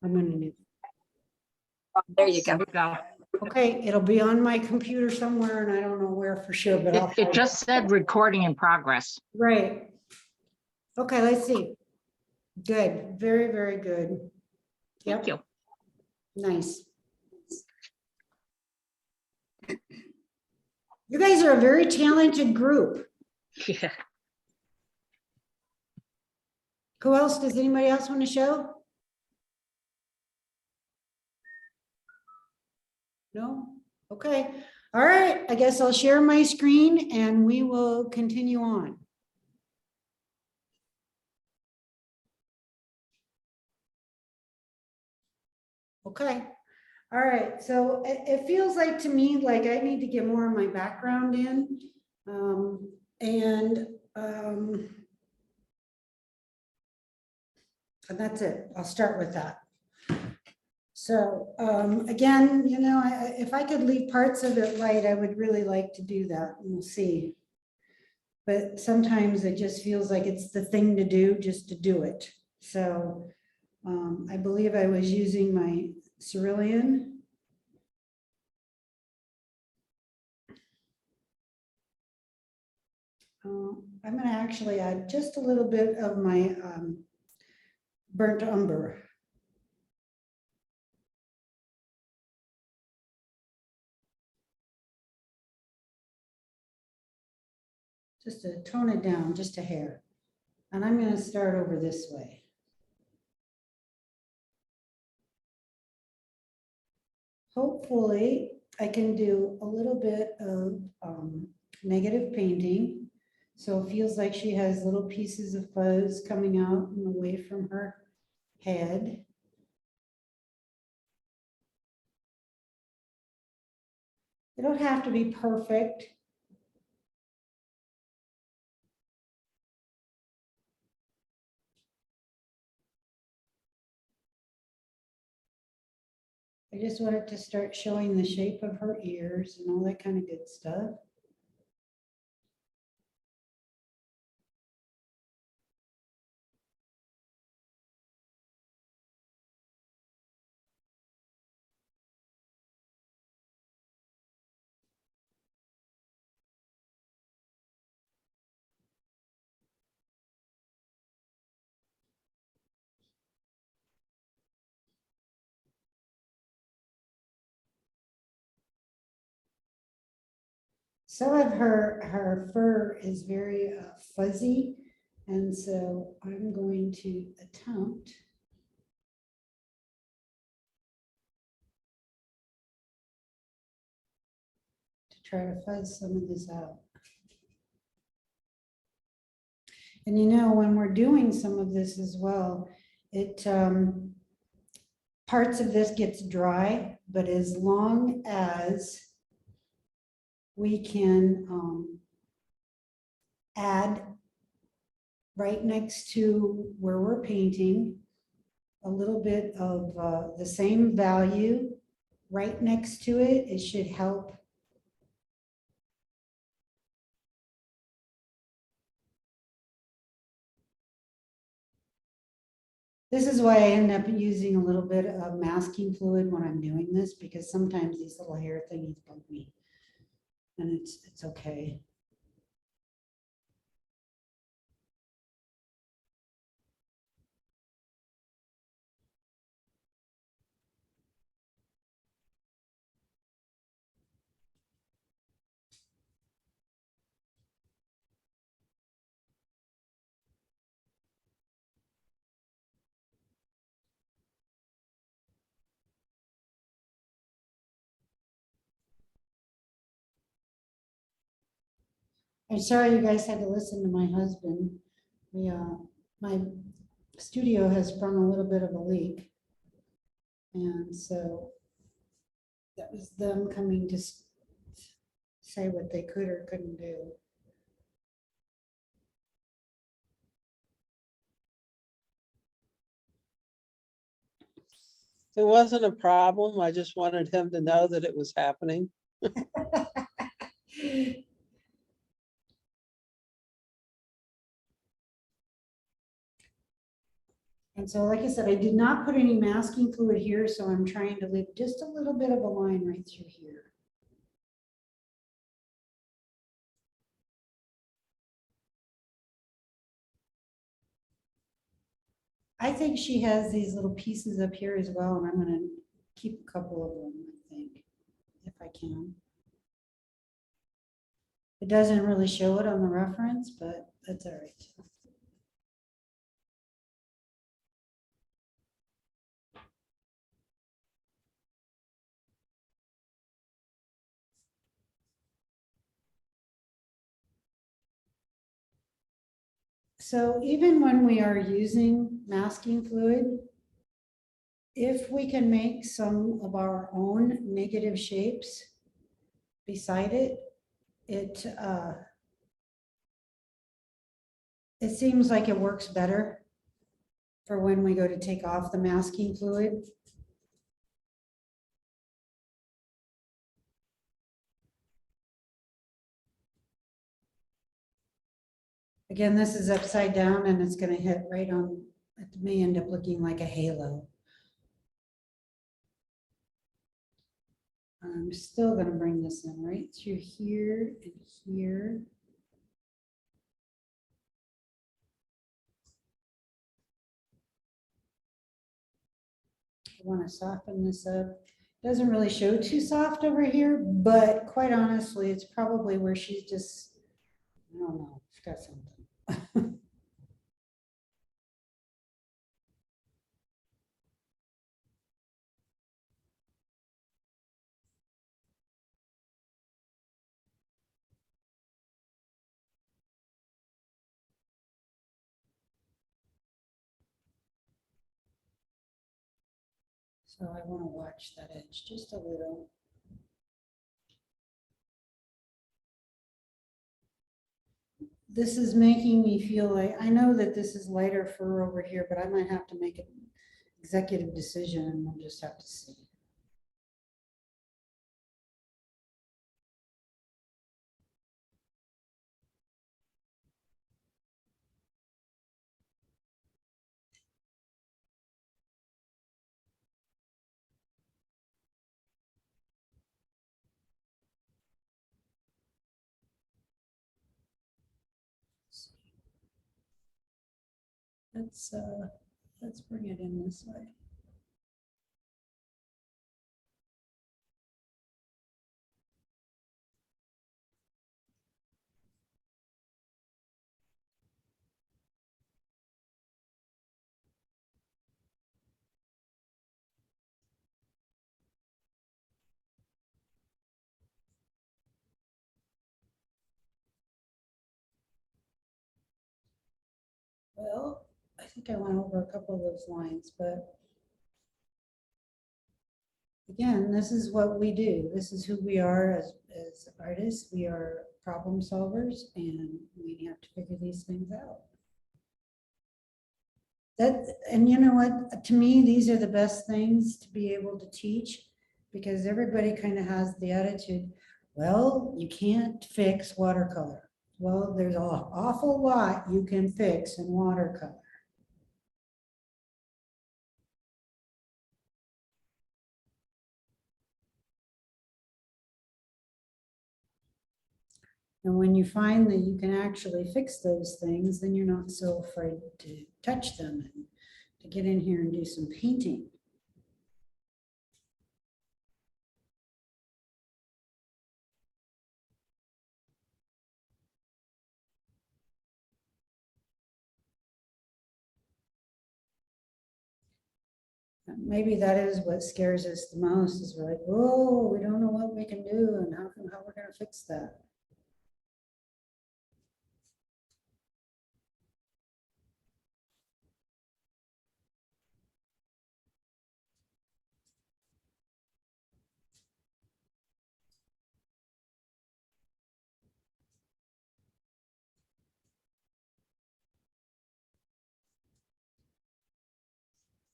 I'm gonna need. There you go. Okay, it'll be on my computer somewhere and I don't know where for sure, but I'll. It just said recording in progress. Right. Okay, let's see. Good, very, very good. Thank Yep, you. nice. You guys are a very talented group. Yeah. Who else? Does anybody else want to show? No? Okay. All right. I guess I'll share my screen and we will continue on. Okay. All right. So it feels like to me, like I need to get more of my background in. And that's it. I'll start with that. So again, you know, if I could leave parts of it light, I would really like to do that. We'll see. But sometimes it just feels like it's the thing to do just to do it. So I believe I was using my cerulean. I'm going to actually add just a little bit of my burnt umber. Just to tone it down just a hair. And I'm going to start over this way. Hopefully I can do a little bit of negative painting. So it feels like she has little pieces of fuzz coming out and away from her head. They don't have to be perfect. I just wanted to start showing the shape of her ears and all that kind of good stuff. Some of her fur is very fuzzy, and so I'm going to attempt to try to fuzz some of this out. And you know, when we're doing some of this as well, it parts of this gets dry, but as long as we can add right next to where we're painting a little bit of the same value right next to it, it should help. This is why I end up using a little bit of masking fluid when I'm doing this, because sometimes these little hair thingies bug me, and it's okay. I'm sorry you guys had to listen to my husband. We, my studio has sprung a little bit of a leak. And so that was them coming to say what they could or couldn't do. It wasn't a problem. I just wanted him to know that it was happening. And so, like I said, I did not put any masking fluid here, so I'm trying to leave just a little bit of a line right through here. I think she has these little pieces up here as well, and I'm gonna keep a couple of them, I think, if I can. It doesn't really show it on the reference, but that's all right. So even when we are using masking fluid, if we can make some of our own negative shapes beside it, it seems like it works better for when we go to take off the masking fluid. Again, this is upside down and it's going to hit right on, it may end up looking like a halo. I'm still going to bring this in right through here and here. I want to soften this up. Doesn't really show too soft over here, but quite honestly, it's probably where she's just, I don't know, she's got something. So I want to watch that edge just a little. This is making me feel like, I know that this is lighter fur over here, but I might have to make an executive decision and we'll just have to see. Let's bring it in this way. Well, I think I went over a couple of those lines, but again, this is what we do. This is who we are as artists. We are problem solvers and we have to figure these things out. And you know what, to me, these are the best things to be able to teach because everybody kind of has the attitude, well, you can't fix watercolor. Well, there's an awful lot you can fix in watercolor. And when you find that you can actually fix those things, then you're not so afraid to touch them and to get in here and do some painting. Maybe that is what scares us the most is we're like, whoa, we don't know what we can do and how we're going to fix that.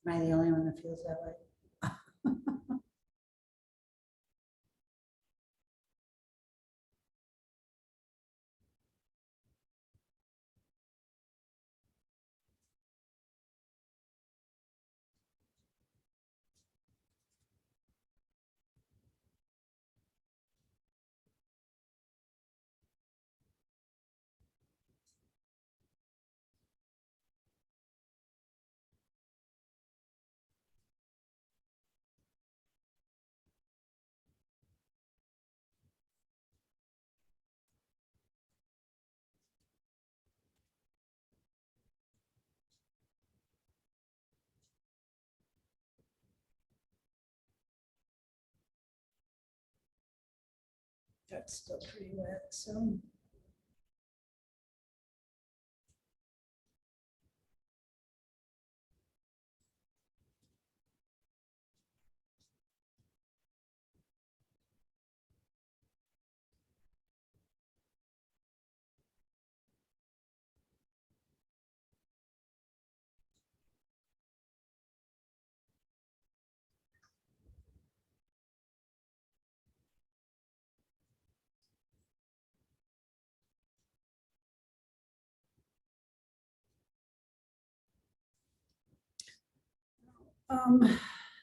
Am I the only one that feels that way? that's still pretty wet, so.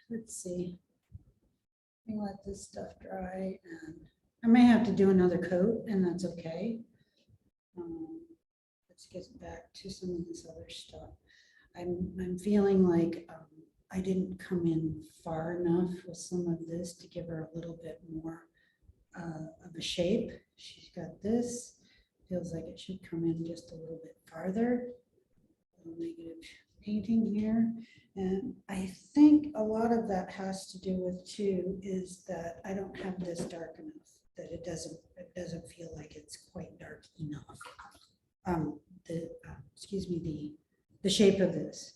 Let's see. Let me let this stuff dry, and I may have to do another coat, and that's okay. Let's get back to some of this other stuff. I'm feeling like I didn't come in far enough with some of this to give her a little bit more of a shape. She's got this, feels like it should come in just a little bit farther. A little negative painting here. And I think a lot of that has to do with too, is that I don't have this dark enough, that it doesn't feel like it's quite dark enough. Excuse me, the shape of this.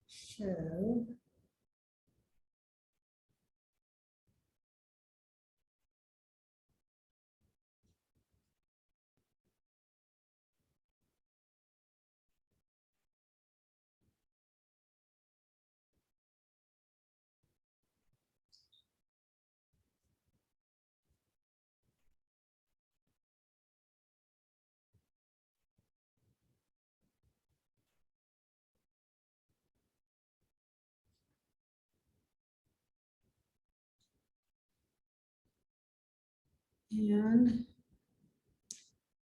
So. And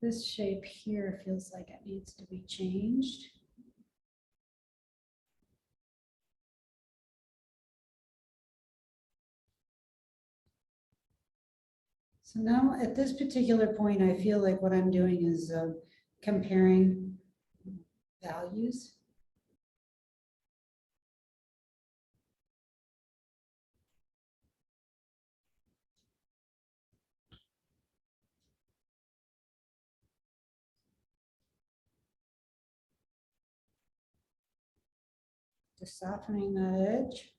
this shape here feels like it needs to be changed. So now at this particular point, I feel like what I'm doing is comparing values. Just softening that edge.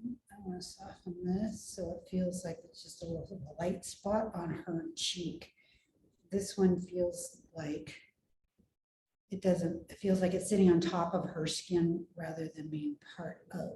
I want to soften this so it feels like it's just a little light spot on her cheek. This one feels like it doesn't, it feels like it's sitting on top of her skin rather than being part of.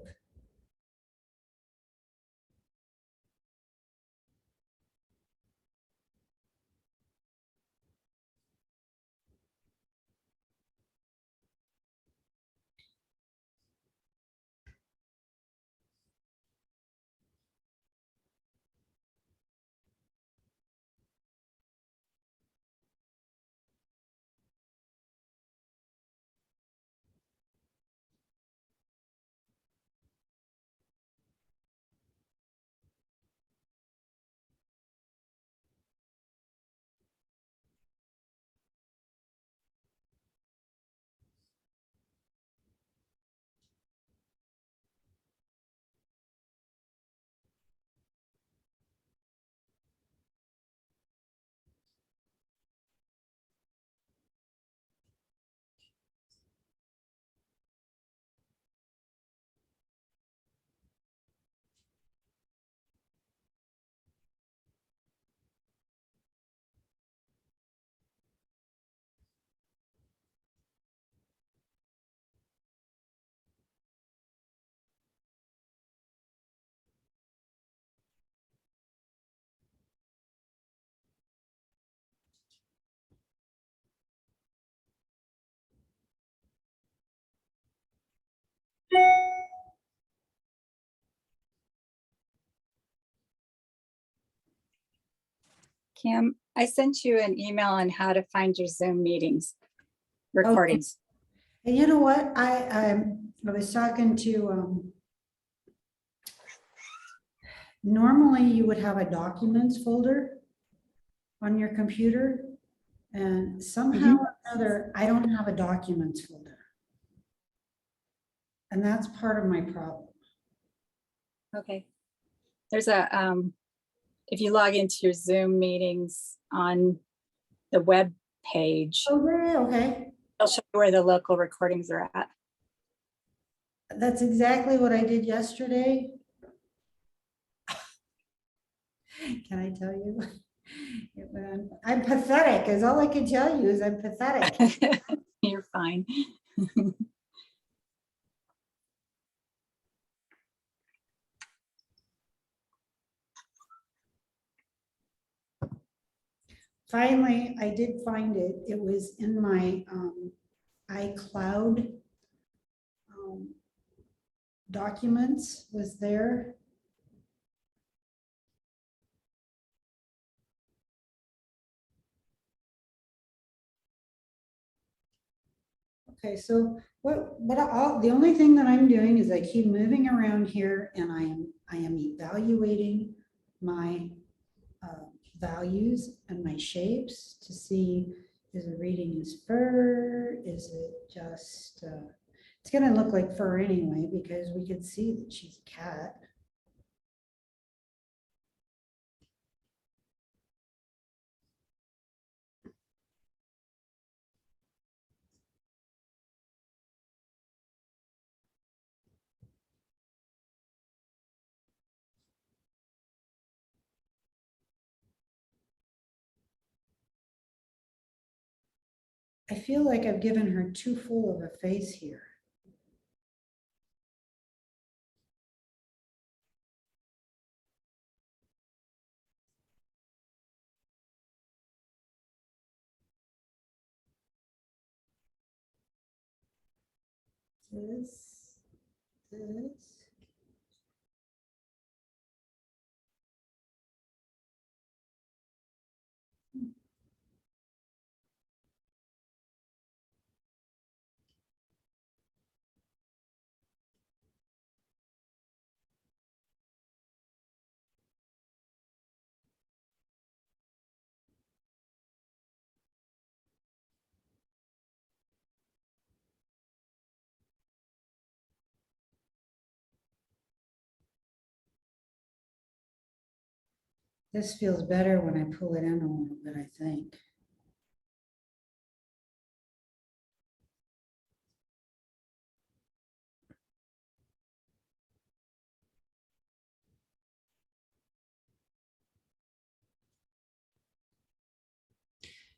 Kim, I sent you an email on how to find your Zoom meetings recordings. And you know what? I was talking to, normally you would have a documents folder on your computer. And somehow or another, I don't have a documents folder. And that's part of my problem. Okay. There's a, if you log into your Zoom meetings on the web page, Oh, yeah, okay. it'll show you where the local recordings are at. That's exactly what I did yesterday. Can I tell you? I'm pathetic, is all I can tell you is I'm pathetic. You're fine. Finally, I did find it. It was in my iCloud documents was there. Okay, so the only thing that I'm doing is I keep moving around here and I am evaluating my values and my shapes to see, is it reading as fur? Is it just, it's gonna look like fur anyway, because we could see that she's a cat. I feel like I've given her too full of a face here. This. This feels better when I pull it in a little bit, I think.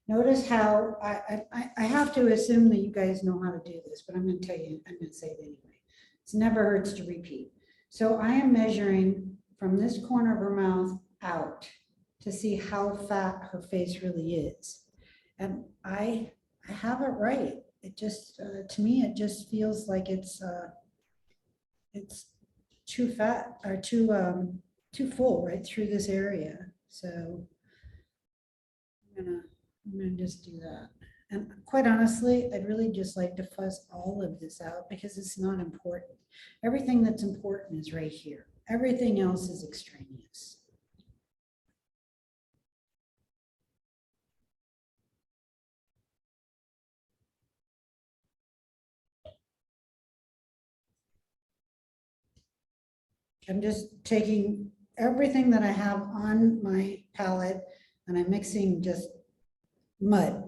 Notice how I have to assume that you guys know how to do this, but I'm going to tell you, I'm going to say it anyway. It never hurts to repeat. So I am measuring from this corner of her mouth out to see how fat her face really is. And I have it right. It just, to me, it just feels like it's too fat or too full right through this area. So I'm gonna just do that. And quite honestly, I'd really just like to fuzz all of this out because it's not important. Everything that's important is right here. Everything else is extraneous. I'm just taking everything that I have on my palette and I'm mixing just mud.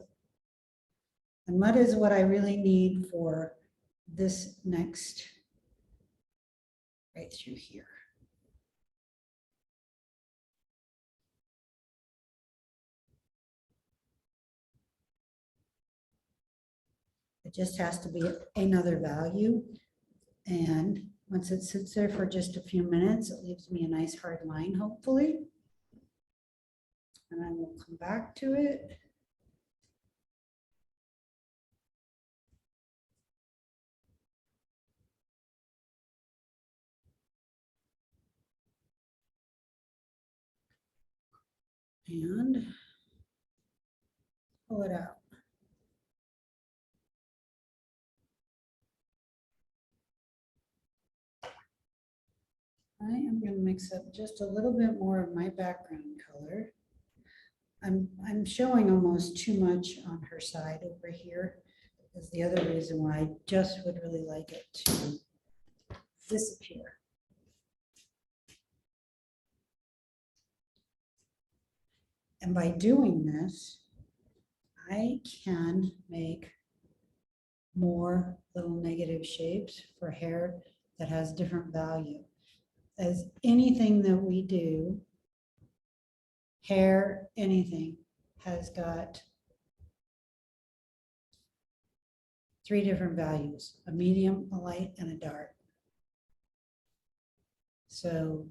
And mud is what I really need for this next, right through here. It just has to be another value. And once it sits there for just a few minutes, it leaves me a nice hard line, hopefully. And I will come back to it. And pull it out. I am going to mix up just a little bit more of my background color. I'm showing almost too much on her side over here. Is the other reason why I just would really like it to disappear. And by doing this, I can make more little negative shapes for hair that has different value. As anything that we do, hair, anything, has got 3 different values: a medium, a light, and a dark. So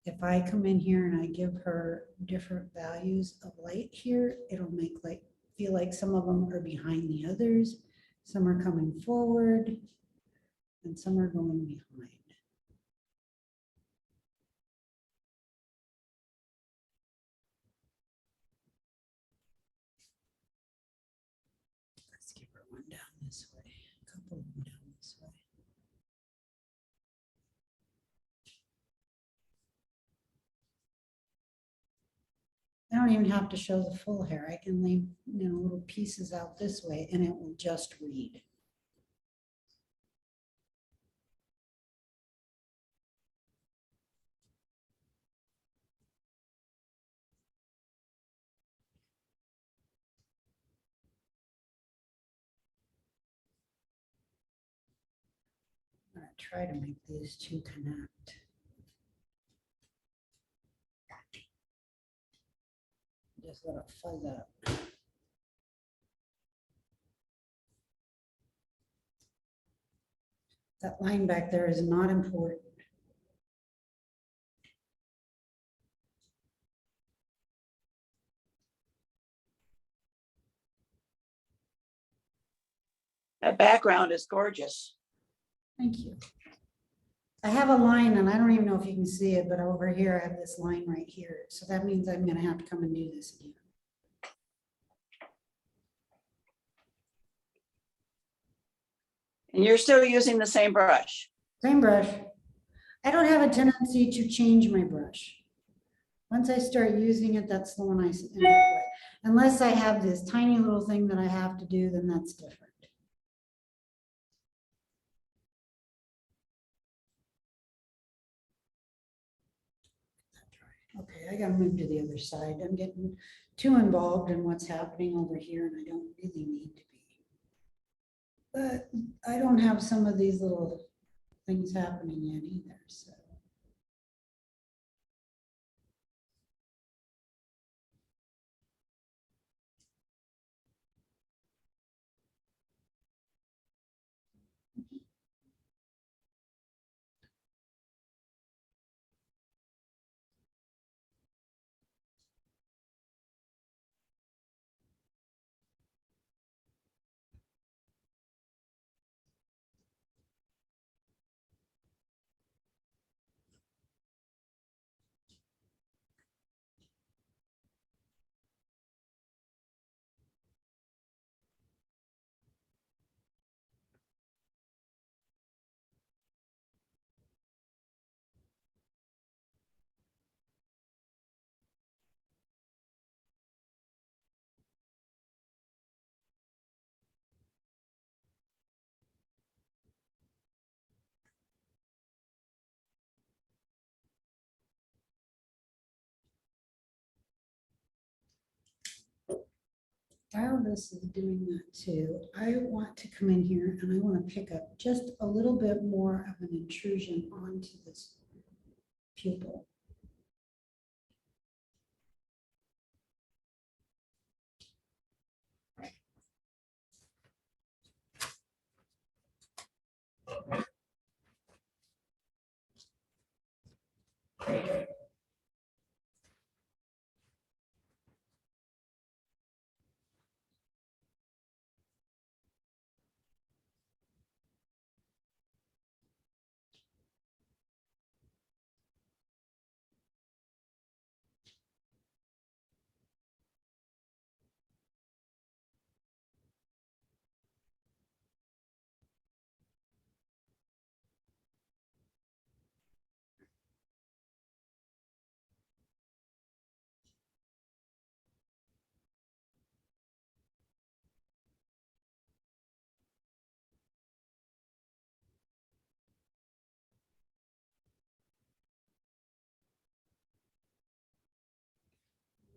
if I come in here and I give her different values of light here, it'll make feel like some of them are behind the others, some are coming forward, and some are going behind. Let's give her one down this way, a couple of them down this way. I don't even have to show the full hair. I can leave, little pieces out this way and it will just read. I'm gonna try to make these two connect. Just let it fuzz up. That line back there is not important. That background is gorgeous. Thank you. I have a line and I don't even know if you can see it, but over here I have this line right here. So that means I'm gonna have to come and do this again. And you're still using the same brush. Same brush. I don't have a tendency to change my brush. Once I start using it, that's the one I end up with. Unless I have this tiny little thing that I have to do, then that's different. Okay, I gotta move to the other side. I'm getting too involved in what's happening over here and I don't really need to be. But I don't have some of these little things happening yet either, so. While this is doing that too, I want to come in here and I want to pick up just a little bit more of an intrusion onto this pupil.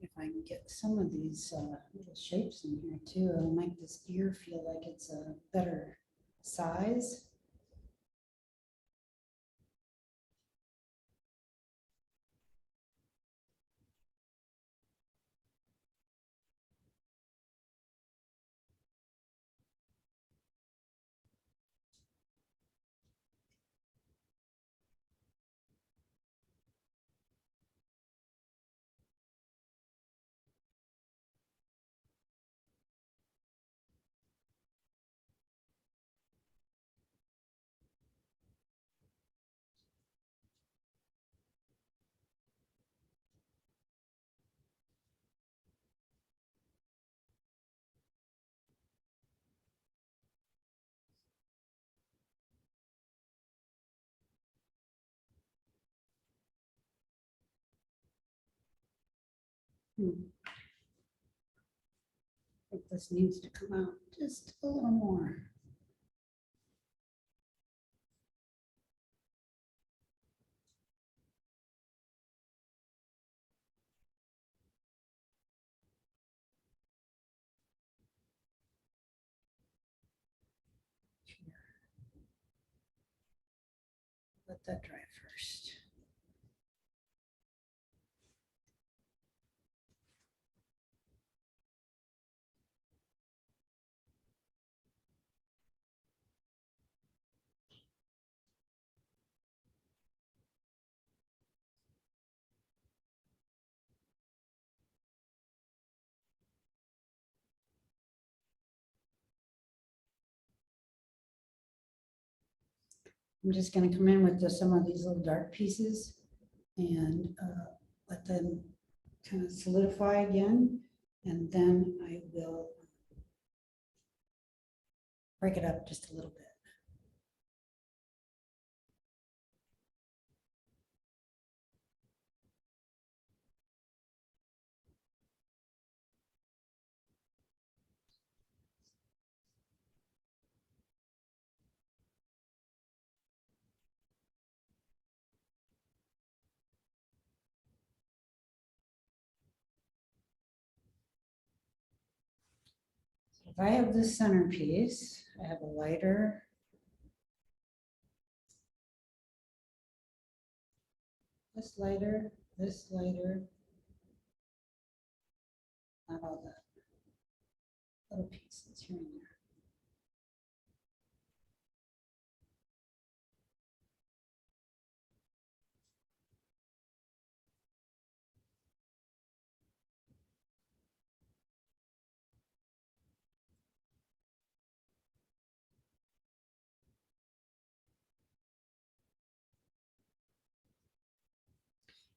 If I can get some of these little shapes in here too, it'll make this ear feel like it's a better size. I think this needs to come out just a little more. Here. Let that dry first. I'm just going to come in with some of these little dark pieces and let them kind of solidify again. And then I will break it up just a little bit. If I have this centerpiece, I have a lighter. This lighter, this lighter. Not all the little pieces here and there.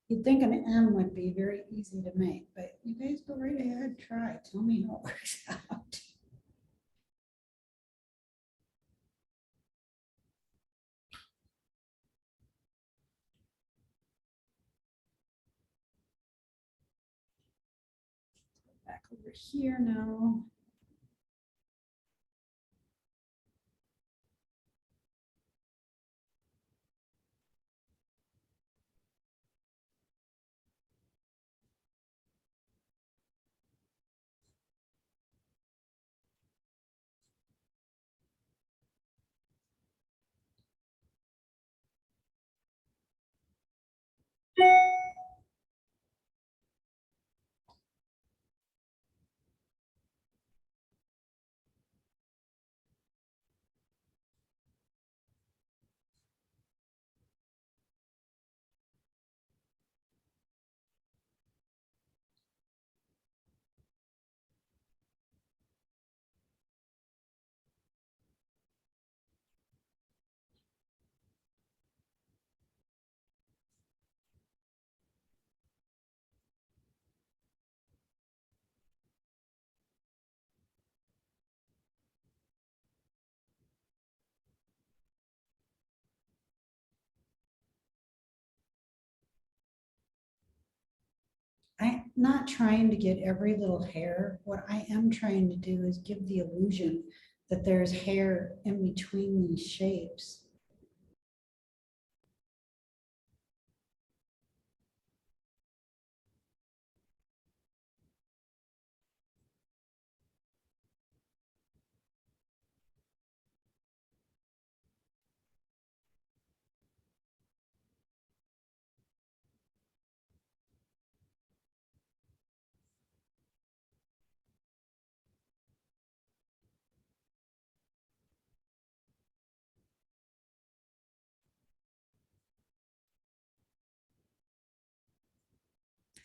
You'd think an M would be very easy to make, but you guys go right ahead, try. Tell me how it works out. Back over here now. I'm not trying to get every little hair. What I am trying to do is give the illusion that there's hair in between these shapes.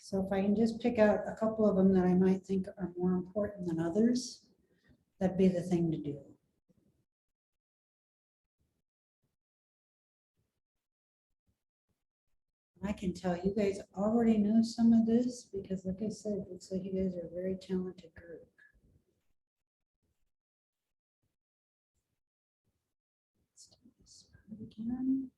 So if I can just pick out a couple of them that I might think are more important than others, that'd be the thing to do. I can tell you guys already know some of this because like I said, it looks like you guys are a very talented group. Let's do this part again.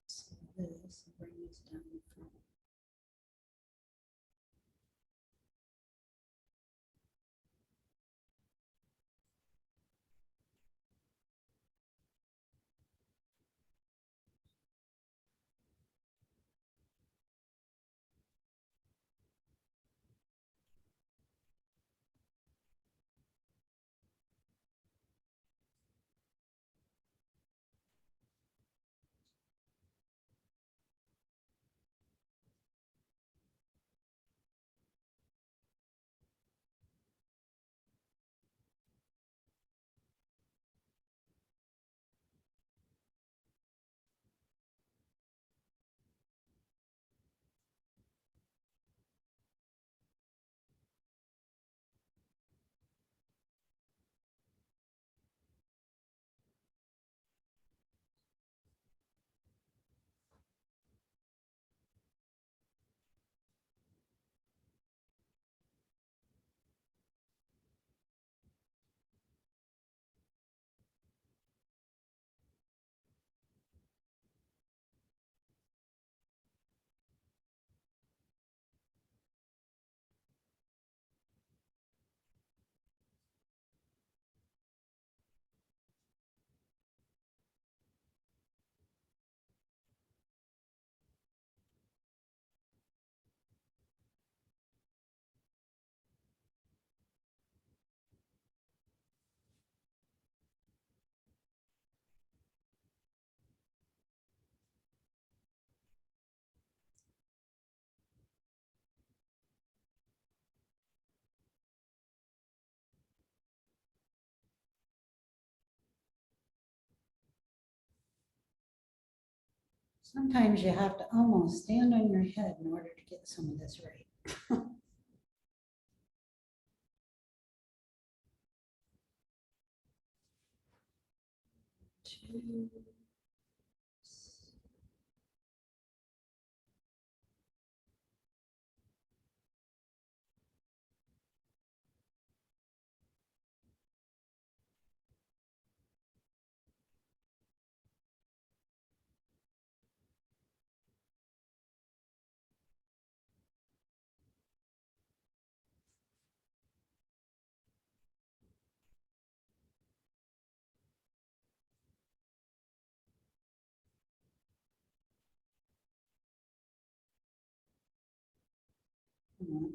So this, bring this down from. Sometimes you have to almost stand on your head in order to get some of this right. Two.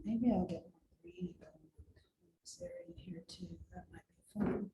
Maybe I'll get more green going in this area here too. That might be fun.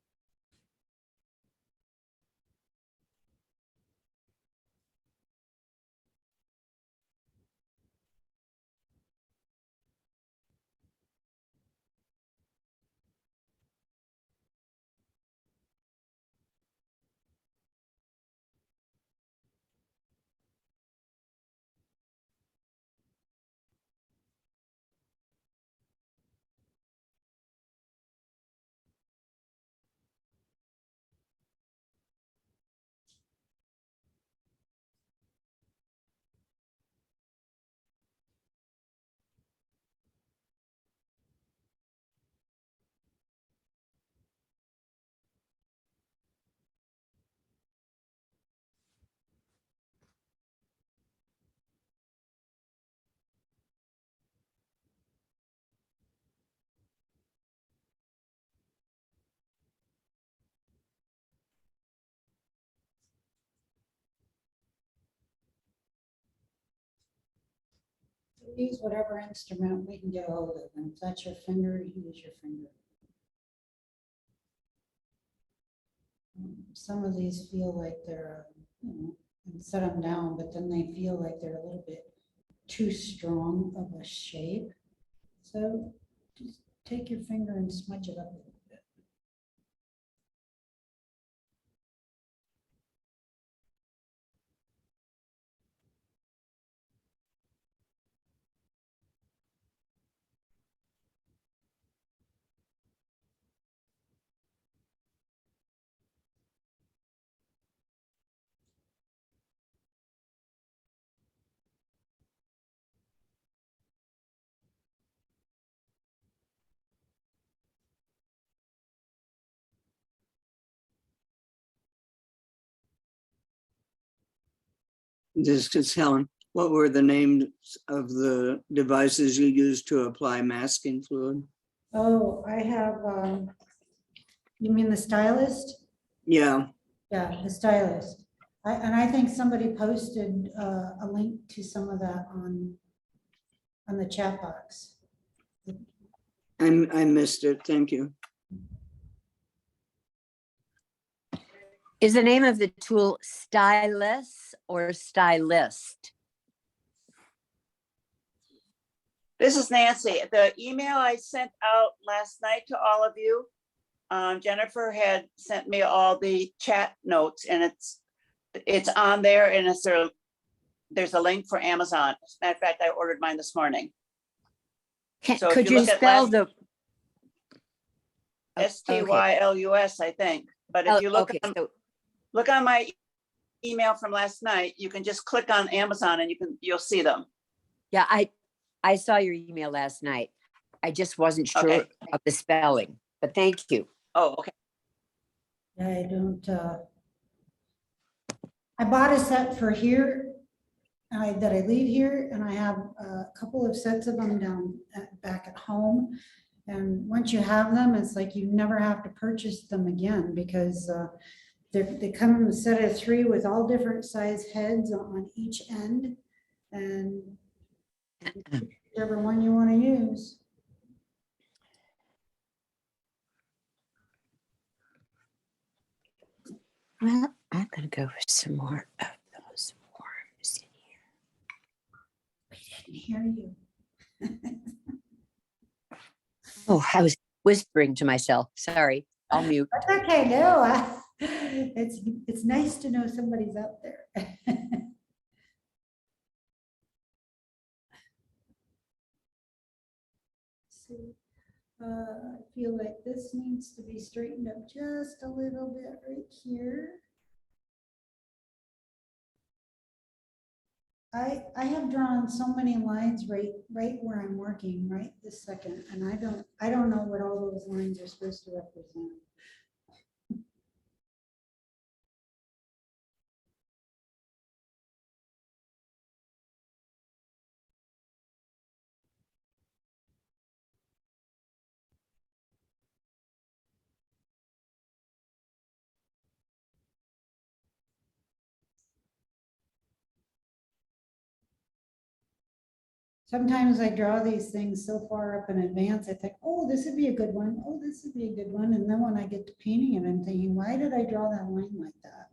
Use whatever instrument we can get hold of. And if that's your finger, you use your finger. Some of these feel like they're, you know, and set them down, but then they feel like they're a little bit too strong of a shape. So just take your finger and smudge it up a little bit. This is Helen. What were the names of the devices you used to apply masking fluid? Oh, I have, you mean the stylist? Yeah, Yeah, the stylist. And I think somebody posted a link to some of that on the chat box. I missed it. Thank you. Is the name of the tool Stylus or Stylist? This is Nancy. The email I sent out last night to all of you, Jennifer had sent me all the chat notes, and it's on there, and there's a link for Amazon. As a matter of fact, I ordered mine this morning. So if Could you you look at spell last- the? STYLUS, I think. But if you look Okay, on, so look on my email from last night, you can just click on Amazon and you'll see them. yeah, I saw your email last night. I just wasn't sure Okay. of the spelling, but thank you. Oh, okay. I don't, I bought a set for here, that I leave here, and I have a couple of sets of them back at home. And once you have them, it's like you never have to purchase them again, because they come in a set of 3 with all different size heads on each end. And whichever one you want to use. Well, I'm gonna go for some more of those worms in here. I didn't hear you. Oh, I was whispering to myself. Sorry, I'll mute. That's okay, no, it's nice to know somebody's out there. See, I feel like this needs to be straightened up just a little bit right here. I have drawn so many lines right where I'm working right this second, and I don't know what all those lines are supposed to represent. Sometimes I draw these things so far up in advance, I think, oh, this would be a good one. Oh, this would be a good one. And then when I get to painting it, I'm thinking, why did I draw that line like that?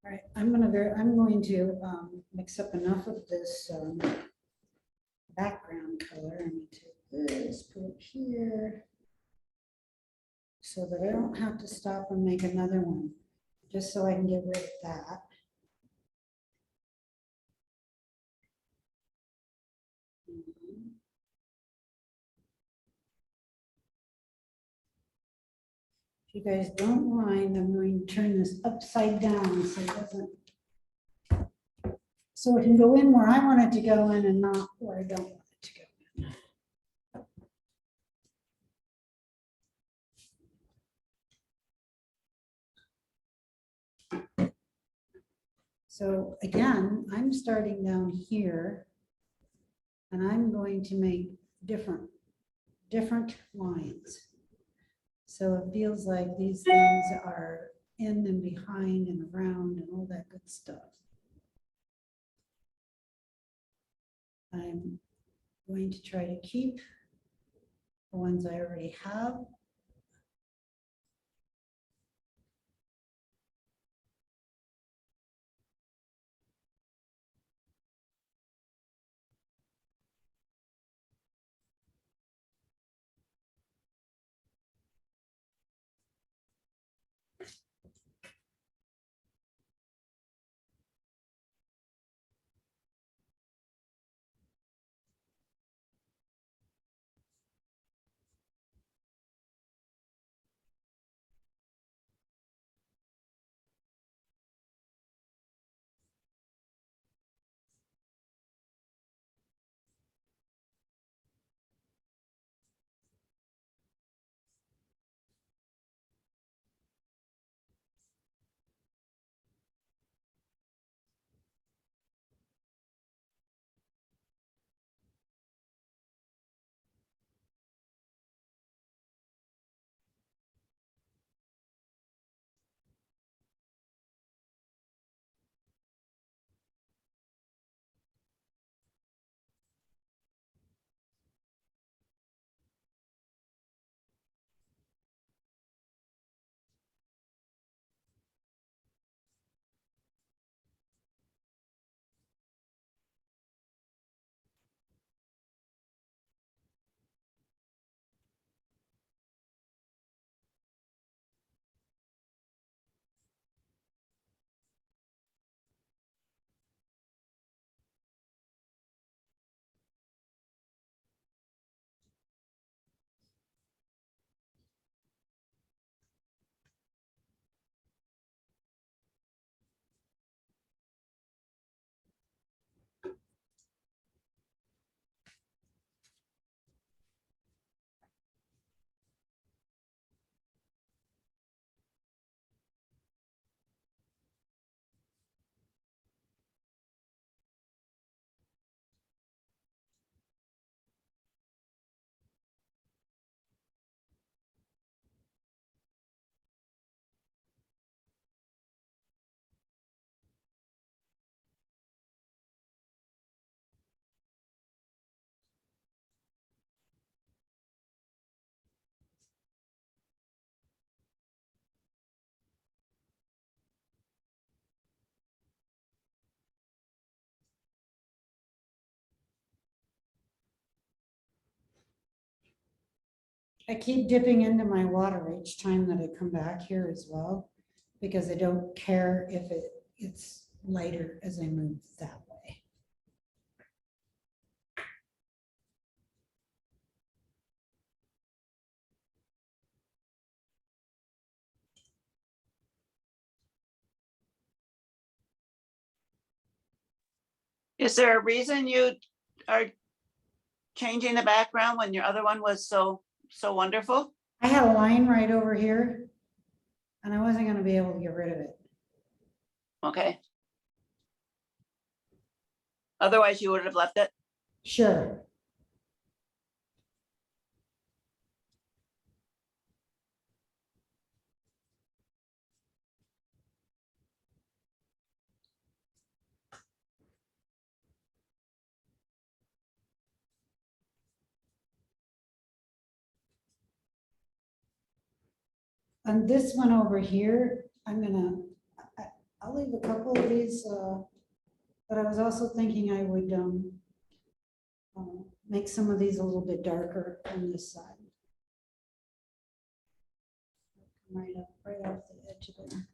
All right, I'm going to mix up enough of this background color. I'm going to take this, put it here, so that I don't have to stop and make another one, just so I can get rid of that. If you guys don't mind, I'm going to turn this upside down so it doesn't So it can go in where I want it to go in and not where I don't want it to go. So again, I'm starting down here. And I'm going to make different lines. So it feels like these things are in and behind and around and all that good stuff. I'm going to try to keep the ones I already have. I keep dipping into my water each time that I come back here as well, because I don't care if it's lighter as I move that way. Is there a reason you are changing the background when your other one was so wonderful? I had a line right over here and I wasn't gonna be able to get rid of it. Okay. Otherwise you would have left it? Sure. On this one over here, I'll leave a couple of these, but I was also thinking I would make some of these a little bit darker on this side. Right off the edge of there.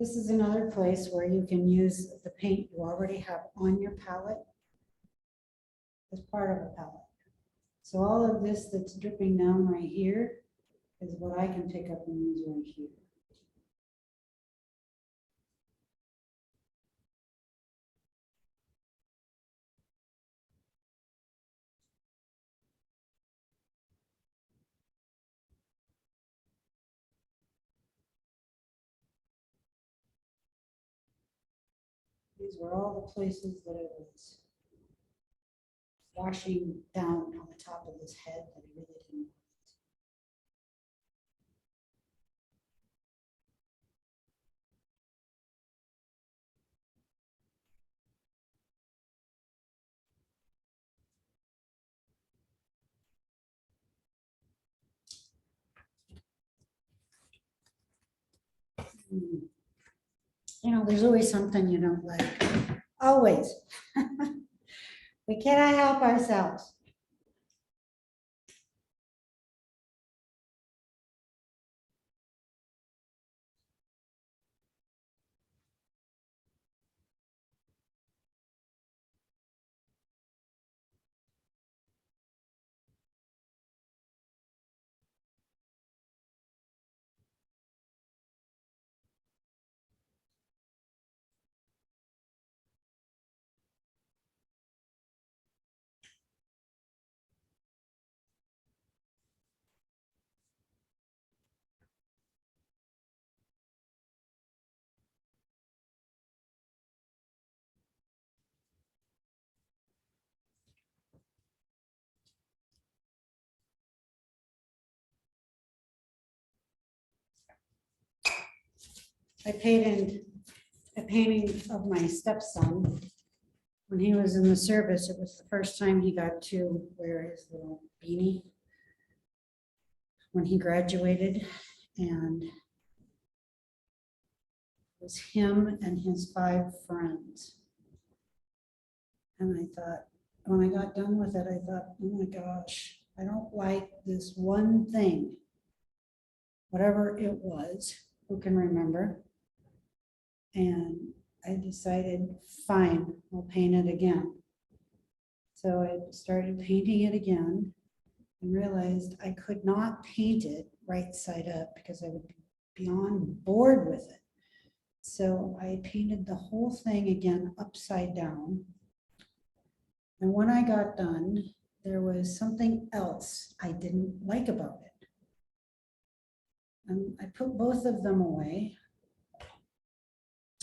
This is another place where you can use the paint you already have on your palette as part of a palette. So all of this that's dripping down right here is what I can pick up and use right here. These were all the places that it was washing down on the top of his head that he really didn't want. Hmm. You know, there's always something you don't like, always. We cannot help ourselves. I painted a painting of my stepson. When he was in the service, it was the first time he got to wear his little beanie when he graduated, and it was him and his 5 friends. And I thought, when I got done with it, I thought, oh my gosh, I don't like this one thing, whatever it was, who can remember? And I decided, fine, I'll paint it again. So I started painting it again and realized I could not paint it right side up because I would be beyond bored with it. So I painted the whole thing again upside down. And when I got done, there was something else I didn't like about it. And I put both of them away.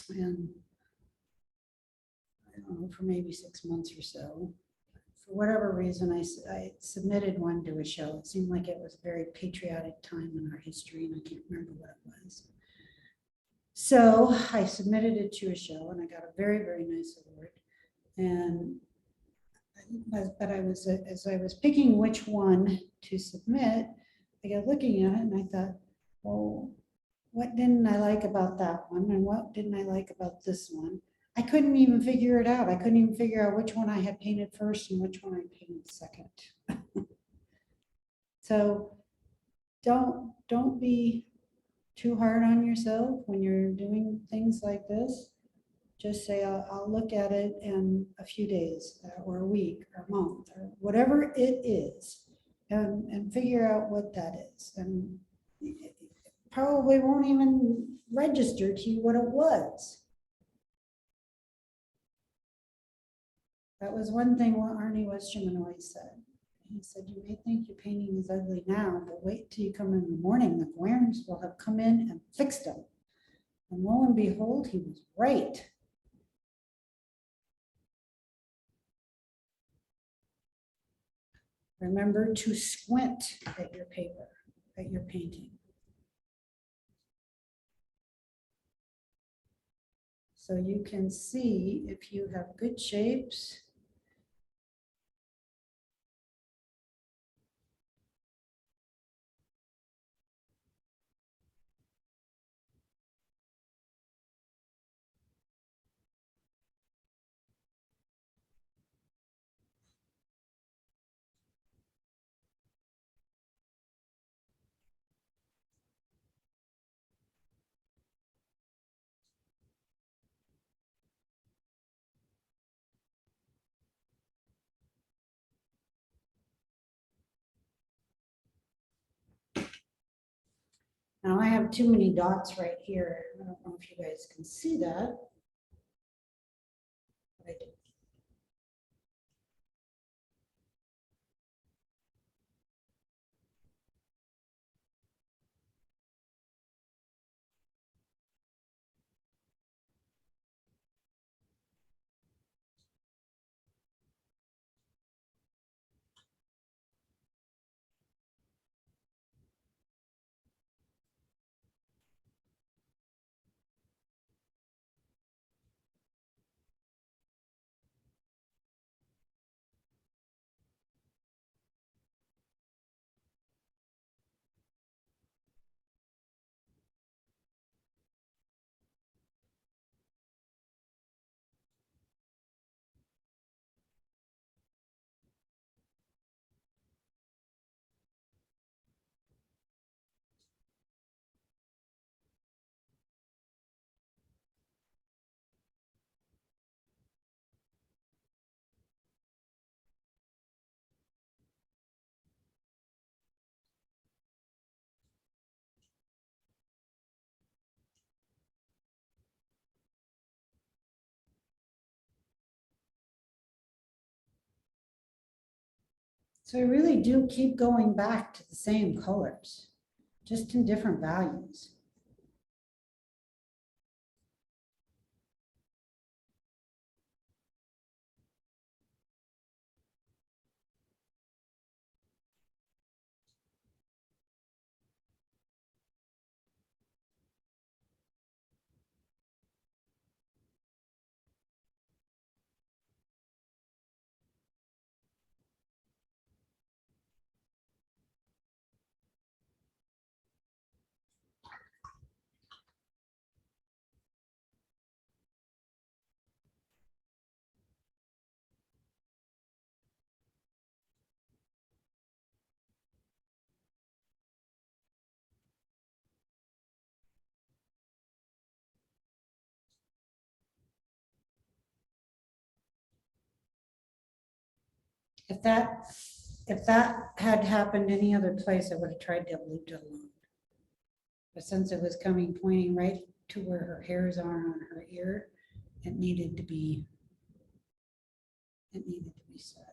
And I don't know, for maybe 6 months or so. For whatever reason, I submitted one to a show. It seemed like it was a very patriotic time in our history, and I can't remember what it was. So I submitted it to a show, and I got a very, very nice award. And but as I was picking which one to submit, I got looking at it, and I thought, well, what didn't I like about that one, and what didn't I like about this one? I couldn't even figure it out. I couldn't even figure out which one I had painted first and which one I painted second. So don't be too hard on yourself when you're doing things like this. Just say, I'll look at it in a few days or a week or a month or whatever it is, and figure out what that is. And it probably won't even register to you what it was. That was one thing what Arnie Westerman always said. He said, you may think your painting is ugly now, but wait till you come in the morning. The worms will have come in and fixed them. And lo and behold, he was right. Remember to squint at your paper, at your painting. So you can see if you have good shapes. Now I have too many dots right here. I don't know if you guys can see that. But I do. So I really do keep going back to the same colors, just in different values. If that had happened any other place, I would have tried to have left it alone. But since it was pointing right to where her hairs are on her ear, it needed to be said.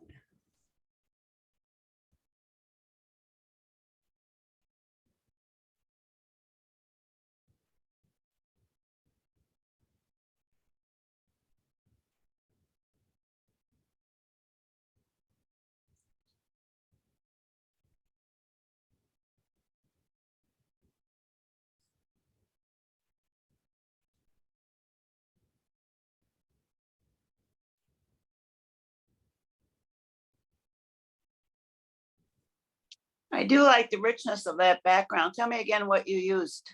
I do like the richness of that background. Tell me again what you used.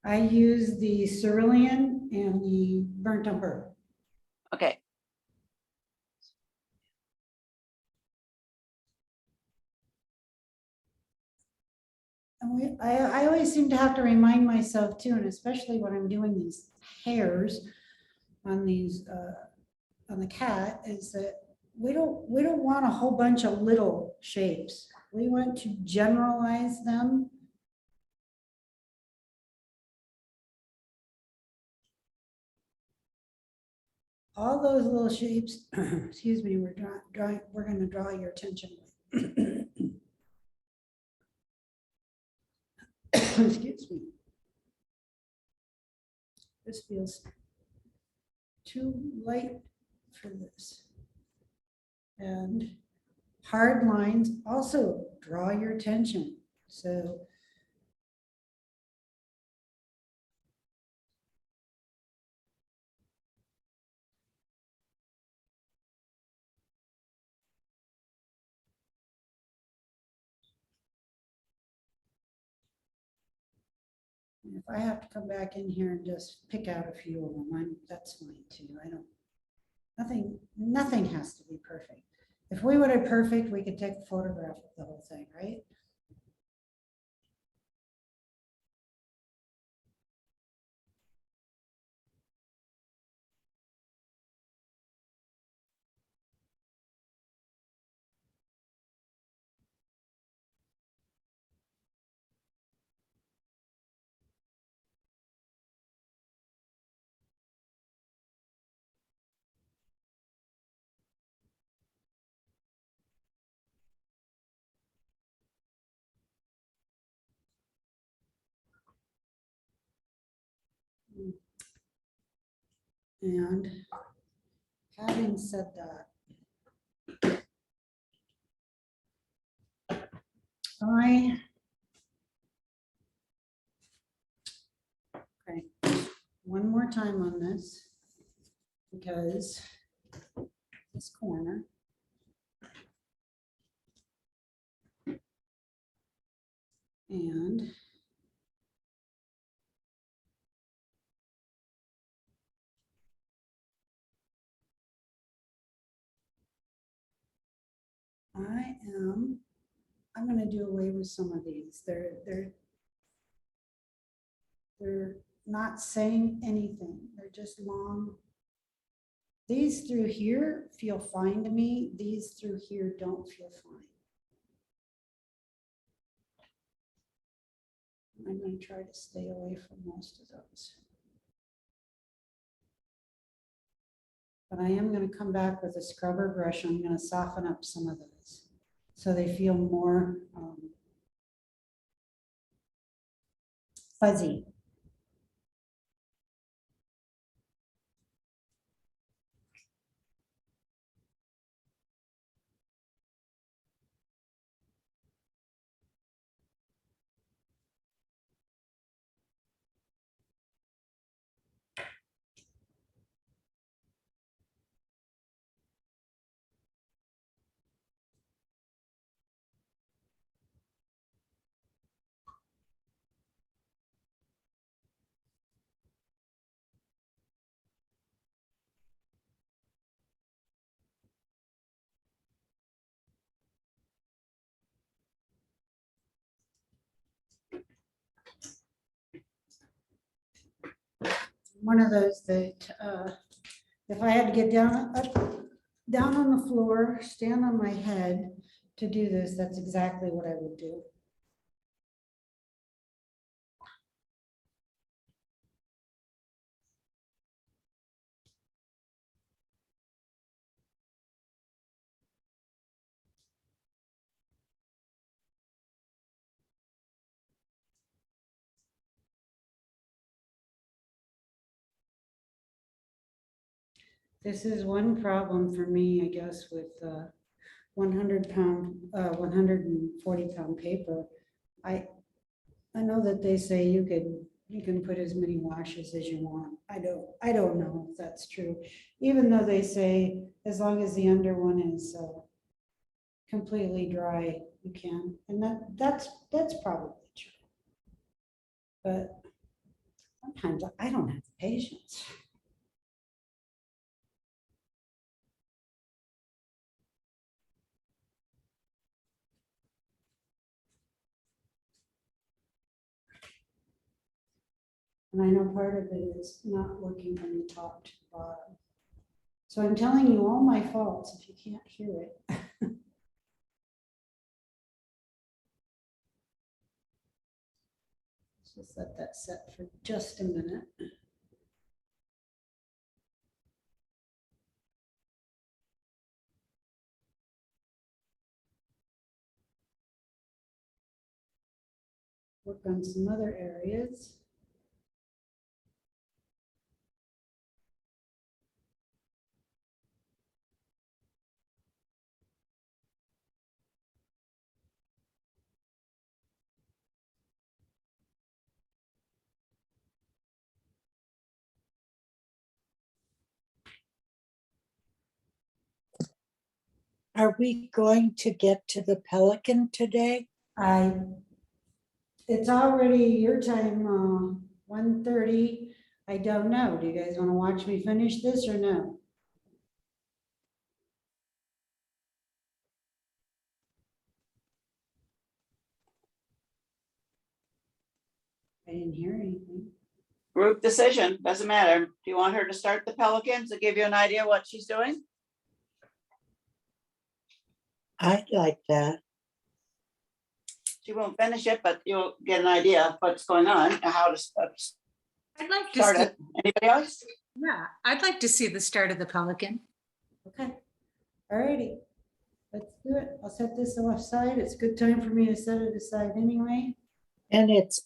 I use the cerulean and the burnt umber. Okay, And I always seem to have to remind myself too, and especially when I'm doing these hairs on these, on the cat, is that we don't want a whole bunch of little shapes. We want to generalize them. All those little shapes, excuse me, we're gonna draw your attention. Excuse me. This feels too light for this. And hard lines also draw your attention. So if I have to come back in here and just pick out a few of them, that's fine too. Nothing has to be perfect. If we wanted perfect, we could take a photograph of the whole thing, right? And having said that, okay, one more time on this, because this corner. And I'm gonna do away with some of these. They're not saying anything. They're just long. These through here feel fine to me. These through here don't feel fine. I'm gonna try to stay away from most of those. But I am gonna come back with a scrubber brush. I'm gonna soften up some of those so they feel more fuzzy. One of those that if I had to get down on the floor, stand on my head to do this, that's exactly what I would do. This is one problem for me, I guess, with 100-pound, 140-pound paper. I know that they say you can put as many washes as you want. I don't know if that's true, even though they say as long as the under one is completely dry, you can, and that's probably true. But sometimes I don't have the patience. And I know part of it is not working from the top to the bottom. So I'm telling you all my faults if you can't hear it. Let's just let that set for just a minute. Work on some other areas. Are we going to get to the Pelican today? It's already your time, 1:30. I don't know. Do you guys want to watch me finish this or no? I didn't hear anything. Group decision, doesn't matter. Do you want her to start the Pelicans to give you an idea what she's doing? I'd like that. She won't finish it, but you'll get an idea of what's going on and how to I'd like to start see, it. Anybody else? yeah, I'd like to see the start of the Pelican. Okay, all righty. Let's do it. I'll set this aside. It's a good time for me to set it aside anyway. And it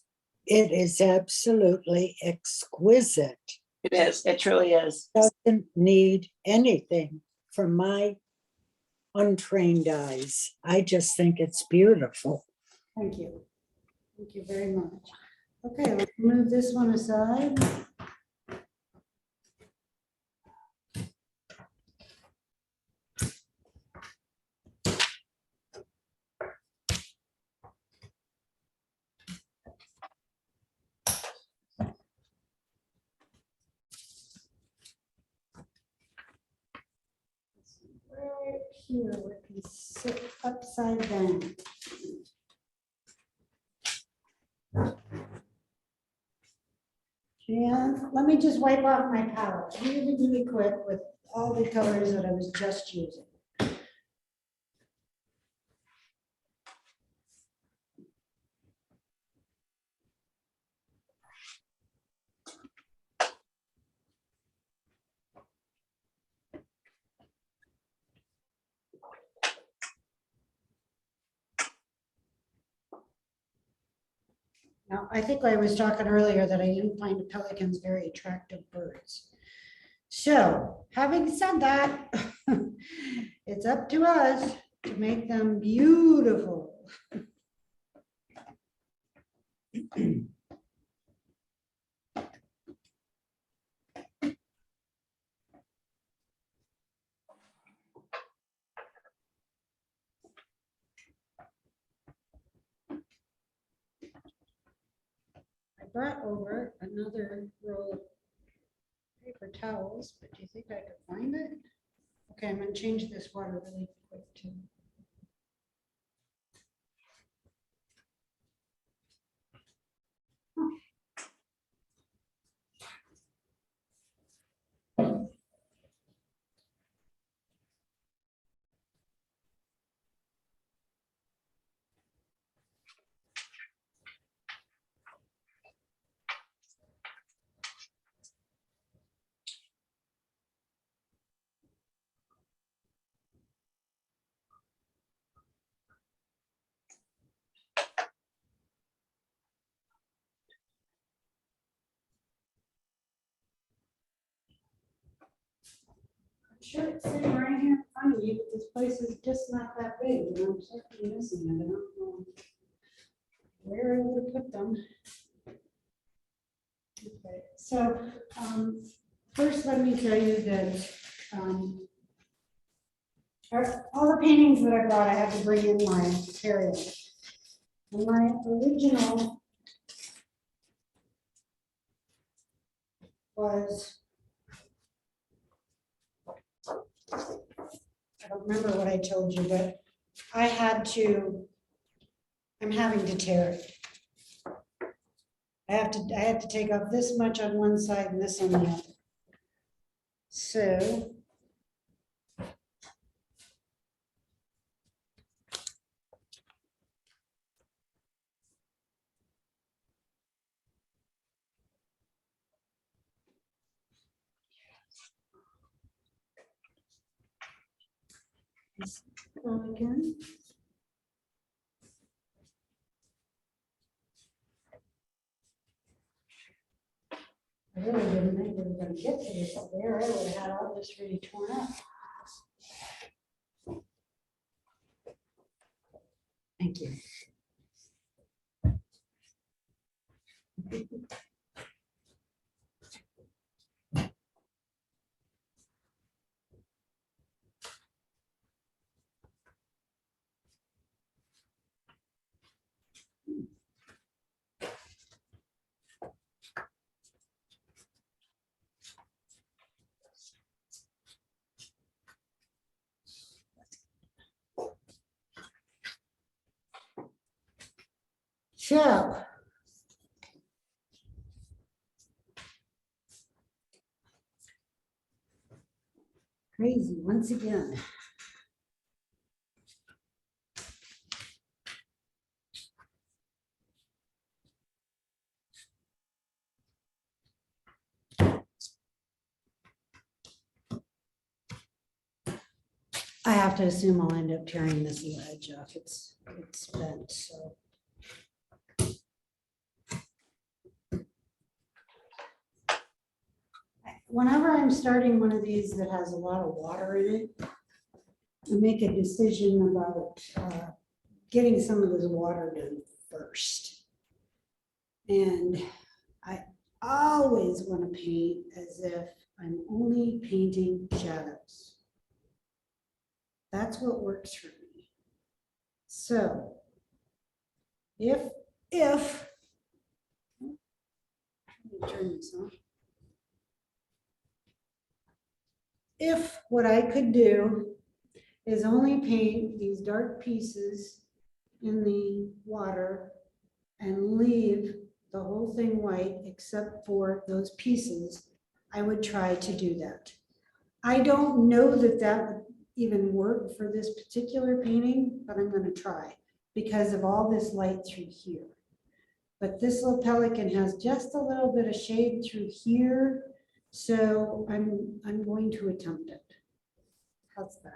is absolutely exquisite. It is, it truly is. Doesn't need anything from my untrained eyes. I just think it's beautiful. Thank you. Thank you very much. Okay, let's move this one aside. Right here, we can sit upside down. And let me just wipe off my palette really, really quick with all the colors that I was just using. Now, I think I was talking earlier that I didn't find pelicans very attractive birds. So, having said that, it's up to us to make them beautiful. I brought over another roll of paper towels, but do you think I could find it? Okay, I'm gonna change this water really quick too. I'm sure it's sitting right here in front of you, but this place is just not that big, and I'm certainly missing it. I don't know where I would put them. Okay, so first let me tell you that all the paintings that I brought, I had to bring in my carry-on. And my original was, I don't remember what I told you, but I'm having to tear it. I have to take off this much on one side and this on the other. So again. I really didn't think we were going to get to this up there. I would have had all this really torn up. Thank you. So crazy once again. I have to assume I'll end up tearing this ledge off. It's bent, so. whenever I'm starting one of these that has a lot of water in it, I make a decision about getting some of this water done first. And I always want to paint as if I'm only painting shadows. That's what works for me. So if, let me turn this on. If what I could do is only paint these dark pieces in the water and leave the whole thing white except for those pieces, I would try to do that. I don't know that that would even work for this particular painting, but I'm going to try because of all this light through here. But this little pelican has just a little bit of shade through here, so I'm going to attempt it. How's that?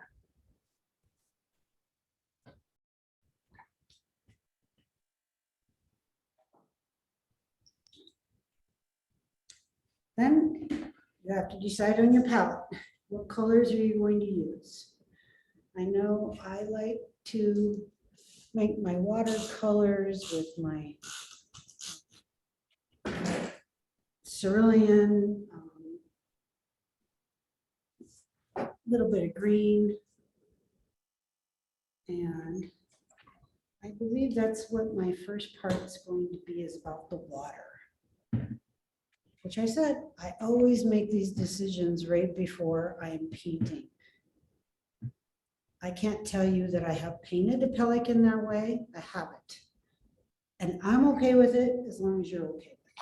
Then you have to decide on your palette. What colors are you going to use? I know I like to make my watercolors with my cerulean, little bit of green. And I believe that's what my first part is going to be, is about the water. Which I said, I always make these decisions right before I am painting. I can't tell you that I have painted a pelican that way. I haven't. And I'm okay with it as long as you're okay with it.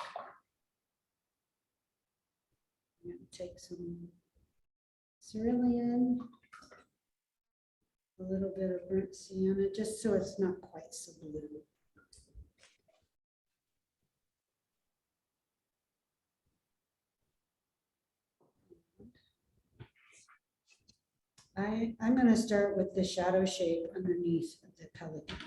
I'm going to take some cerulean, a little bit of burnt sienna, just so it's not quite so blue. I'm going to start with the shadow shape underneath the pelican.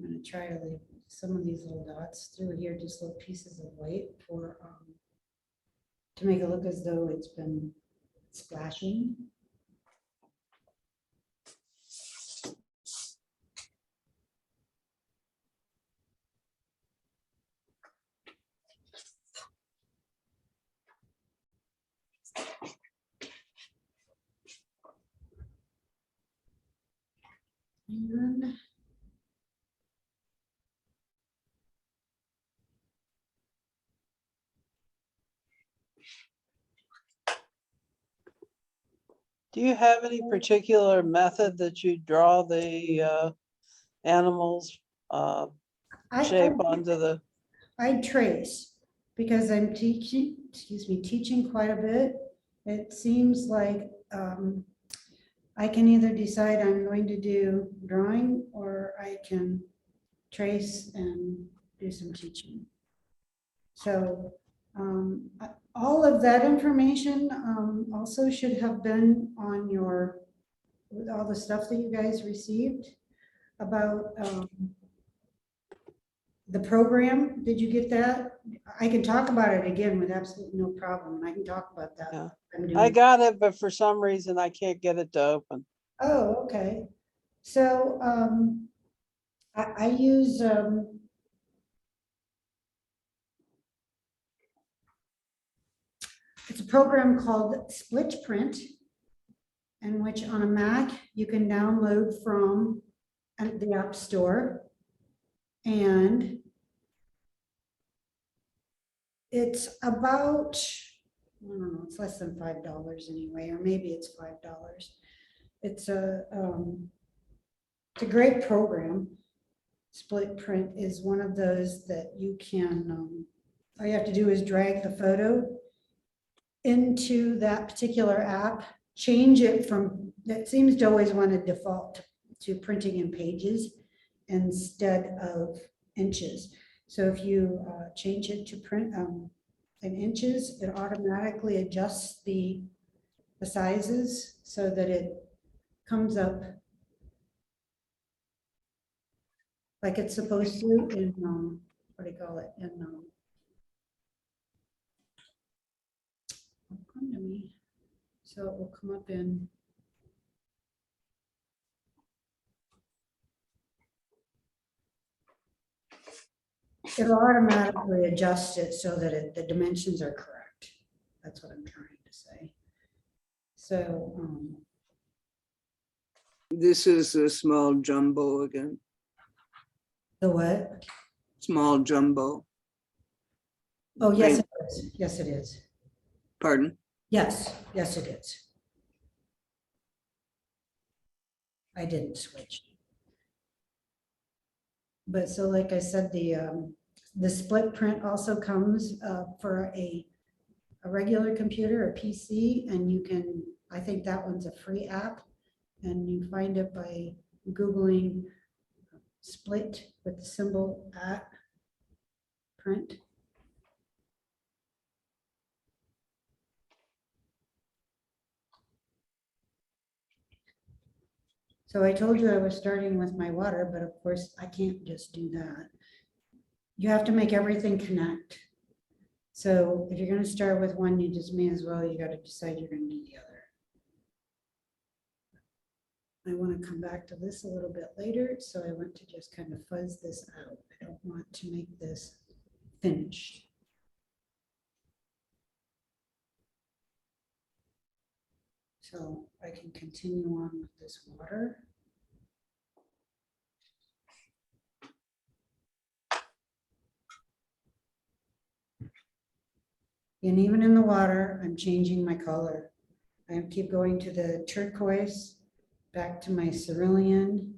I'm going to try to leave some of these little dots through here, just little pieces of white for to make it look as though it's been splashing. And Do you have any particular method that you draw the animals shape onto the? I trace because I'm teaching, teaching quite a bit. It seems like I can either decide I'm going to do drawing or I can trace and do some teaching. So all of that information also should have been on your, with all the stuff that you guys received about the program. Did you get that? I can talk about it again with absolutely no problem. I can talk about that. Yeah. I'm doing. I got it, but for some reason I can't get it to open. Oh, okay. So I use it's a program called Split Print, in which on a Mac you can download from the App Store, and it's about, I don't know, it's less than $5 anyway, or maybe it's $5. It's a great program. Split Print is one of those that you can, all you have to do is drag the photo into that particular app change it from, that seems to always want to default to printing in pages instead of inches. So if you change it to print in inches, it automatically adjusts the sizes so that it comes up like it's supposed to in, what do you call it, in, come to me. So it will come up in, it'll automatically adjust it so that the dimensions are correct. That's what I'm trying to say. So, This is a small jumbo again, the what? small jumbo, Oh, yes, it is. Yes, it is. pardon? Yes, yes, it is. I didn't switch. But so like I said, the split print also comes for a regular computer, a PC, and you can, I think that one's a free app, and you find it by Googling split with the symbol at print. So I told you I was starting with my water, but of course I can't just do that. You have to make everything connect. So if you're going to start with one, you just may as well, you got to decide you're going to do the other. I want to come back to this a little bit later, so I want to just kind of fuzz this out. I don't want to make this finished. So I can continue on with this water. And even in the water, I'm changing my color. I keep going to the turquoise, back to my cerulean.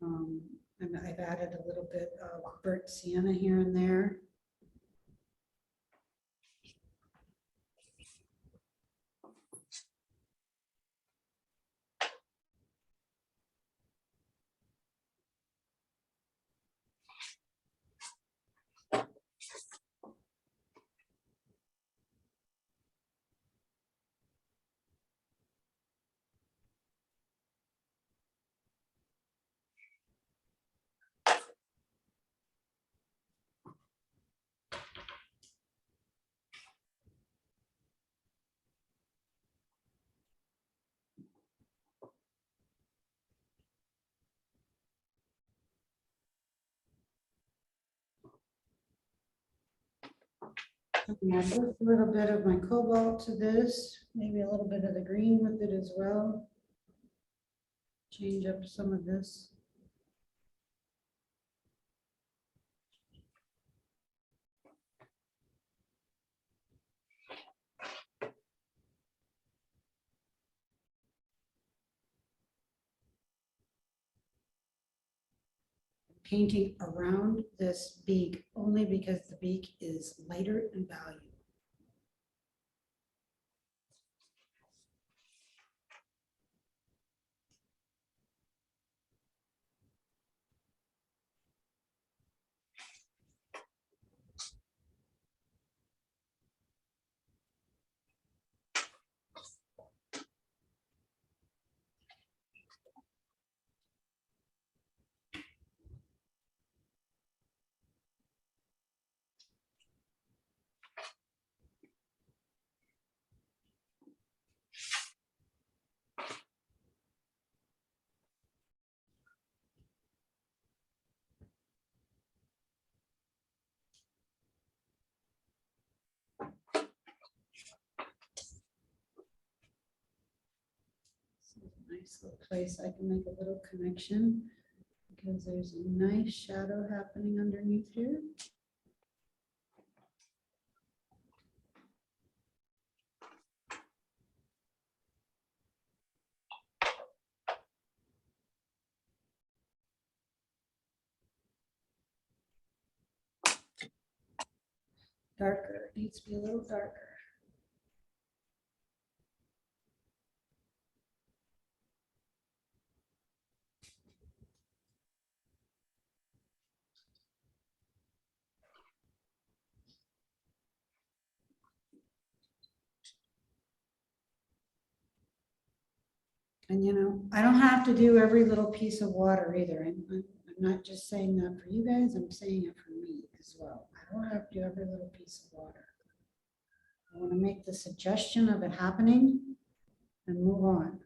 And I've added a little bit of burnt sienna here and there. And I'll put a little bit of my cobalt to this, maybe a little bit of the green with it as well. Change up some of this. Painting around this beak only because the beak is lighter in value. Nice little place I can make a little connection because there's a nice shadow happening underneath here. Darker, it needs to be a little darker. And you know, I don't have to do every little piece of water either. I'm not just saying that for you guys, I'm saying it for me as well. I don't have to do every little piece of water. I want to make the suggestion of it happening and move on.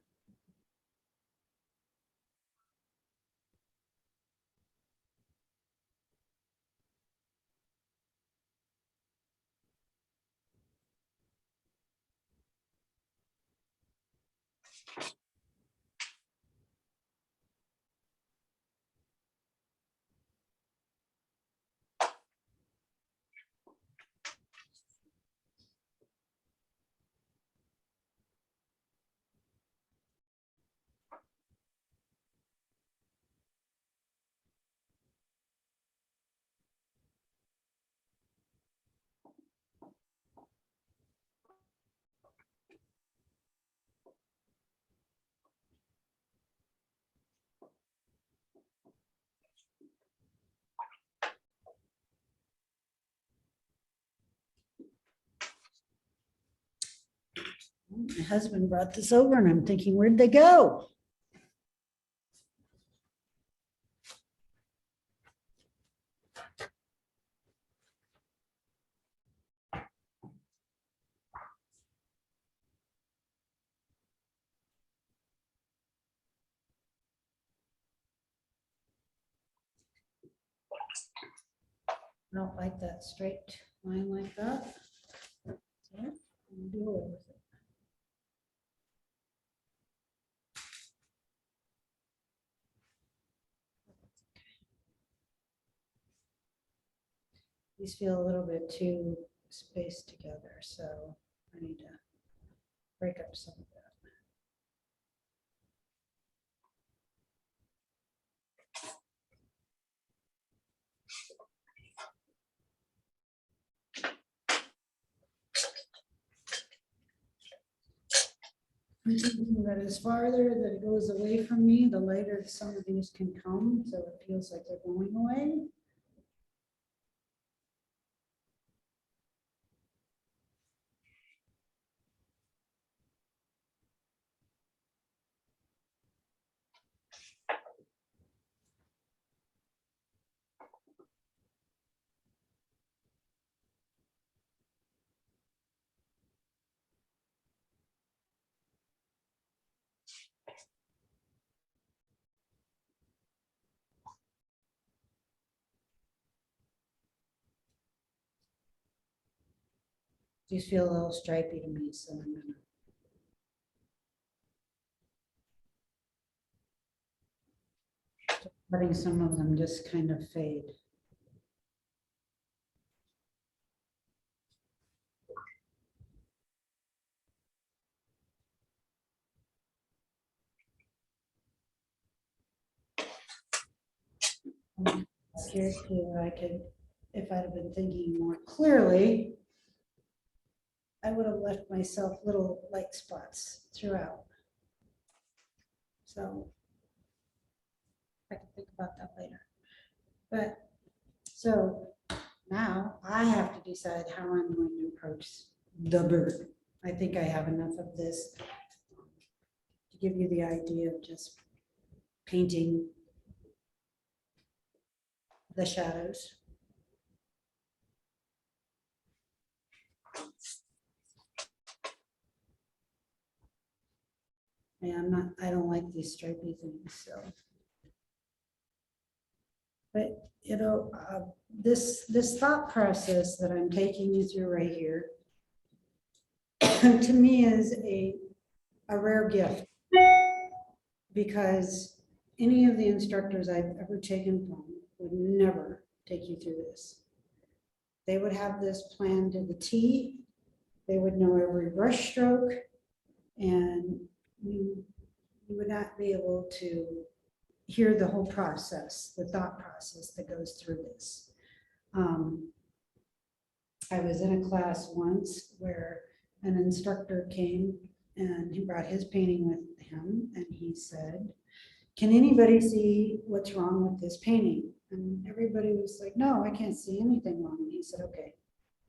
My husband brought this over and I'm thinking, where'd they go? I don't like that straight line like that. So I'm do away with it. These feel a little bit too spaced together, so I need to break up some of that. I'm thinking that as farther that it goes away from me, the lighter some of these can come, so it feels like they're going away. These feel a little stripy to me, so I'm gonna. Letting some of them just kind of fade. Here too, I could, if I'd have been thinking more clearly, I would have left myself little light spots throughout. So I can think about that later. But so now I have to decide how I'm going to approach the bird. I think I have enough of this to give you the idea of just painting the shadows. Yeah, I don't like these stripy things, so. But, you know, this thought process that I'm taking you through right here, to me is a rare gift. Because any of the instructors I've ever taken from would never take you through this. They would have this plan to the T. They would know every brush stroke, and you would not be able to hear the whole process, the thought process that goes through this. I was in a class once where an instructor came and he brought his painting with him, and he said, "Can anybody see what's wrong with this painting?" And everybody was like, "No, I can't see anything wrong." And he said, "Okay."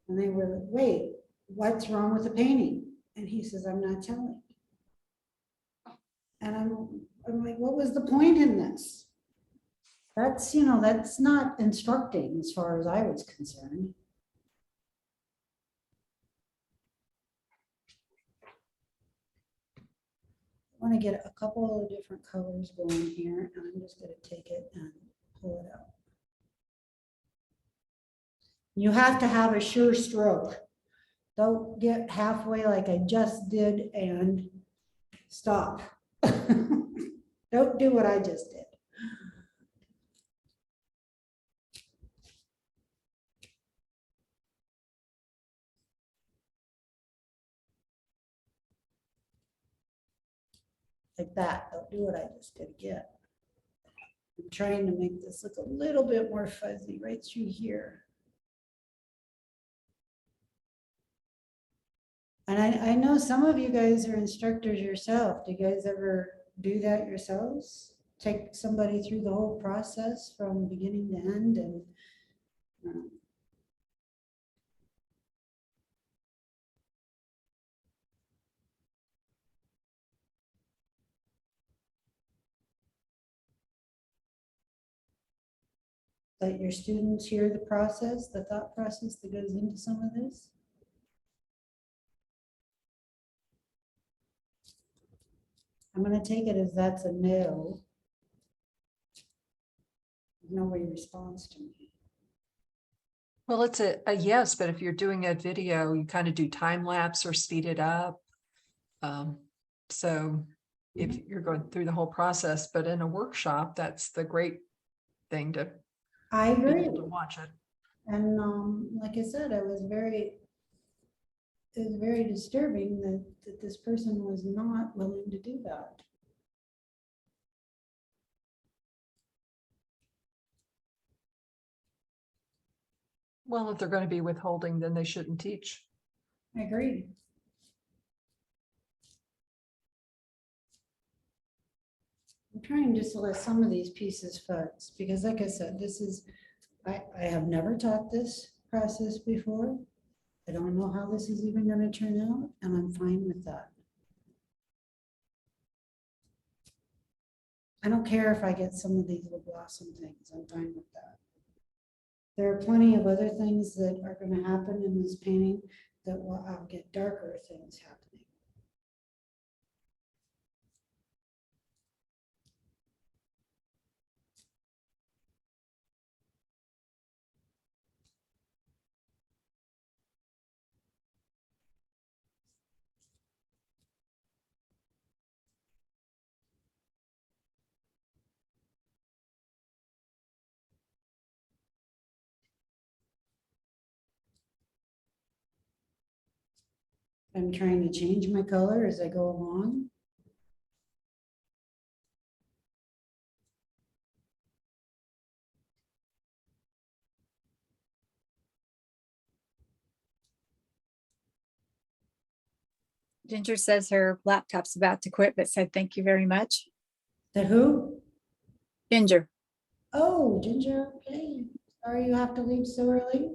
And they were like, "Wait, what's wrong with the painting?" And he says, "I'm not telling." And I'm like, what was the point in this? That's, you know, that's not instructing as far as I was concerned. I want to get a couple of different colors going here, and I'm just going to take it and pull it out. You have to have a sure stroke. Don't get halfway like I just did and stop. Don't do what I just did. Like that. Don't do what I just did again. I'm trying to make this look a little bit more fuzzy right through here. And I know some of you guys are instructors yourself. Do you guys ever do that yourselves? Take somebody through the whole process from beginning to end and let your students hear the process, the thought process that goes into some of this? I'm going to take it as that's a no. Nobody responds to me. Well, it's a yes, but if you're doing a video, you kind of do time lapse or speed it up. So if you're going through the whole process, but in a workshop, that's the great thing to I be agree. able to watch it. And like I said, it was very disturbing that this person was not willing to do that. Well, if they're going to be withholding, then they shouldn't teach. I agree. I'm trying just to let some of these pieces fuzz because like I said, this is, I have never taught this process before. I don't know how this is even going to turn out, and I'm fine with that. I don't care if I get some of these little blossom things. I'm fine with that. There are plenty of other things that are going to happen in this painting that will, I'll get darker things happening. I'm trying to change my color as I go along. Ginger says her laptop's about to quit, but said thank you very much. The who? Ginger. Oh, Ginger, okay. Sorry you have to leave so early.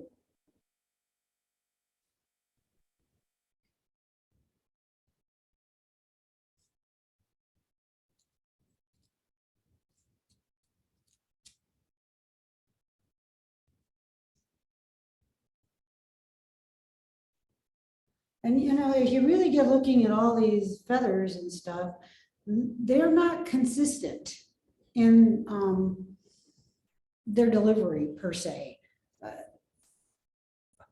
And you know, if you really get looking at all these feathers and stuff, they're not consistent in their delivery per se.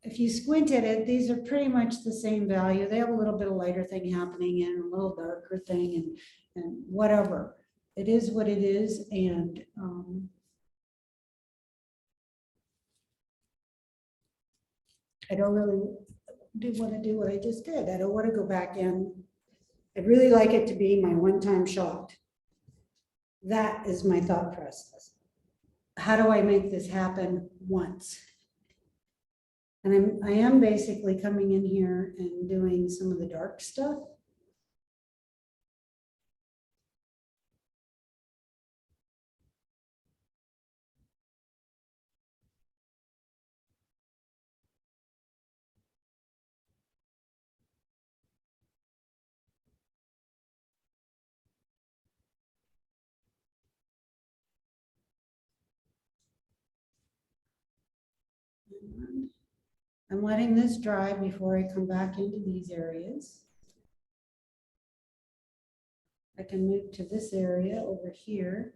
If you squint at it, these are pretty much the same value. They have a little bit of lighter thing happening and a little darker thing and whatever. It is what it is. And I don't really want to do what I just did. I don't want to go back in. I'd really like it to be my one-time shot. That is my thought process. How do I make this happen once? And I am basically coming in here and doing some of the dark stuff. And I'm letting this dry before I come back into these areas. I can move to this area over here.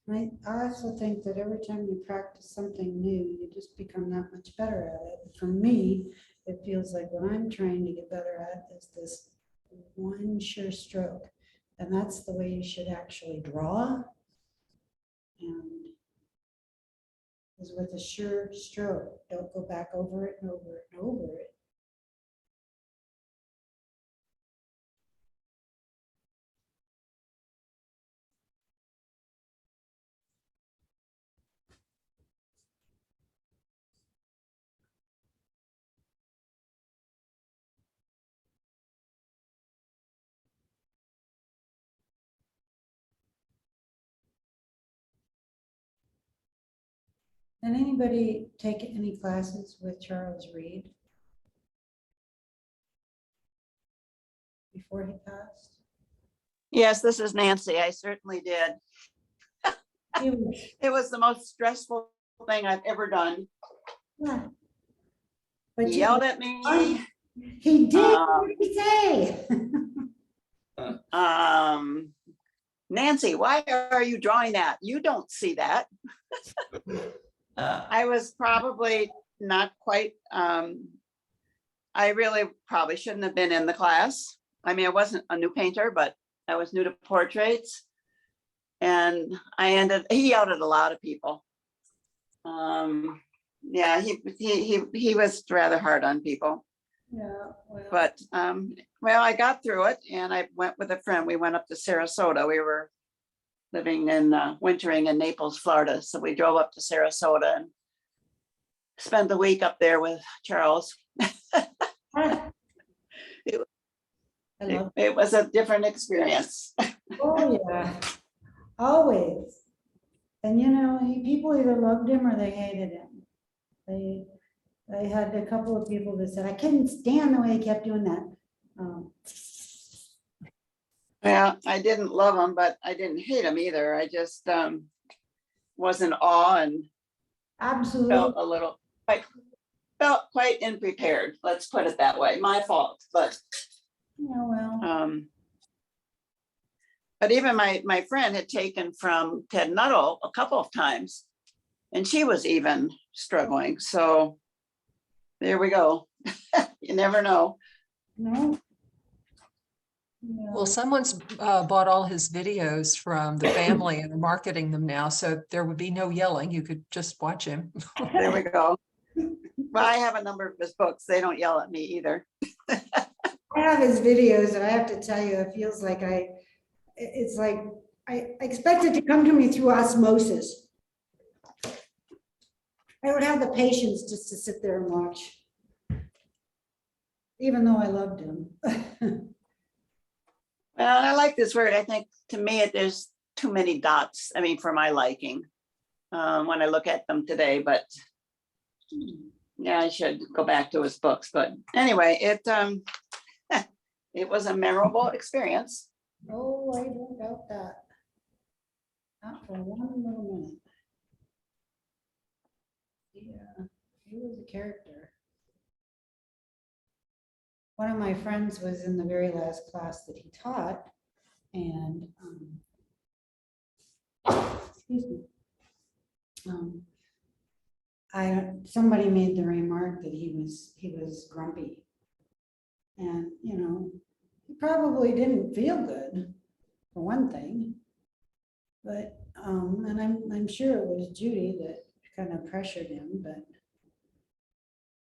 I also think that every time you practice something new, you just become that much better at it. For me, it feels like what I'm trying to get better at is this one sure stroke. And that's the way you should actually draw. And is with a sure stroke. Don't go back over it and over it and over it. Did anybody take any classes with Charles Reed before he passed? Yes, this is Nancy. I certainly did. He was, It was the most stressful thing I've ever done. yeah. But He you- yelled at me. He did. Um, What did he say? Nancy, why are you drawing that? You don't see that. I was probably not quite, I really probably shouldn't have been in the class. I mean, I wasn't a new painter, but I was new to portraits. And he yelled at a lot of people. Yeah, he was rather hard on people. Yeah, well, But, well, I got through it and I went with a friend. We went up to Sarasota. We were living in, wintering in Naples, Florida. So we drove up to Sarasota and spent the week up there with Charles. I love, It was a different experience. oh yeah, always. And you know, people either loved him or they hated him. I had a couple of people that said, I couldn't stand the way he kept doing that. Yeah, I didn't love him, but I didn't hate him either. I just was in awe and Absolutely. felt quite unprepared. Let's put it that way. My fault, but Yeah, well, but even my friend had taken from Ted Nuttall a couple of times, and she was even struggling. So there we go. You never know. no. Yeah. Well, someone's bought all his videos from the family and are marketing them now, so there would be no yelling. You could just watch him. There we go. Well, I have a number of his books. They don't yell at me either. I have his videos and I have to tell you, it feels like it's like, I expect it to come to me through osmosis. I would have the patience just to sit there and watch. Even though I loved him. Well, I like this word. I think to me, there's too many dots. I mean, for my liking, when I look at them today, but yeah, I should go back to his books. But anyway, it was a memorable experience. Oh, I don't doubt that. Not for one little minute. Yeah, he was a character. One of my friends was in the very last class that he taught, and excuse me. Somebody made the remark that he was grumpy, and you know, he probably didn't feel good for one thing, but and I'm sure it was Judy that kind of pressured him, but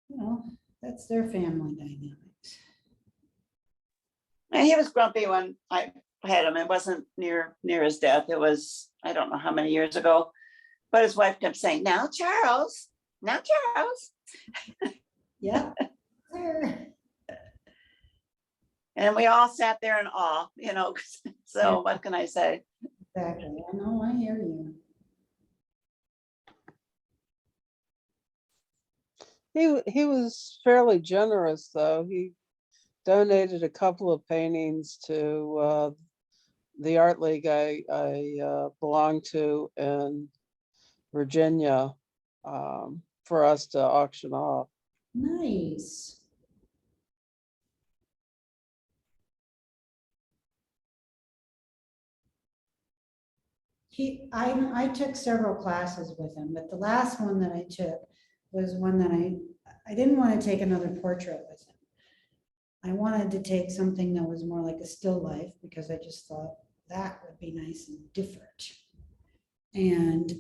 you know, that's their family dynamics. And he was grumpy when had him. It wasn't near his death. It was, I don't know how many years ago. But his wife kept saying, now Charles, now Charles. Yeah. Sure. And we all sat there in awe, you know, so what can I say? Exactly. I know, I hear you. He was fairly generous, though. He donated a couple of paintings to the art league I belong to in Virginia for us to auction off. Nice. I took several classes with him, but the last one that I took was one that I didn't want to take another portrait with him. I wanted to take something that was more like a still life because I just thought that would be nice and different. And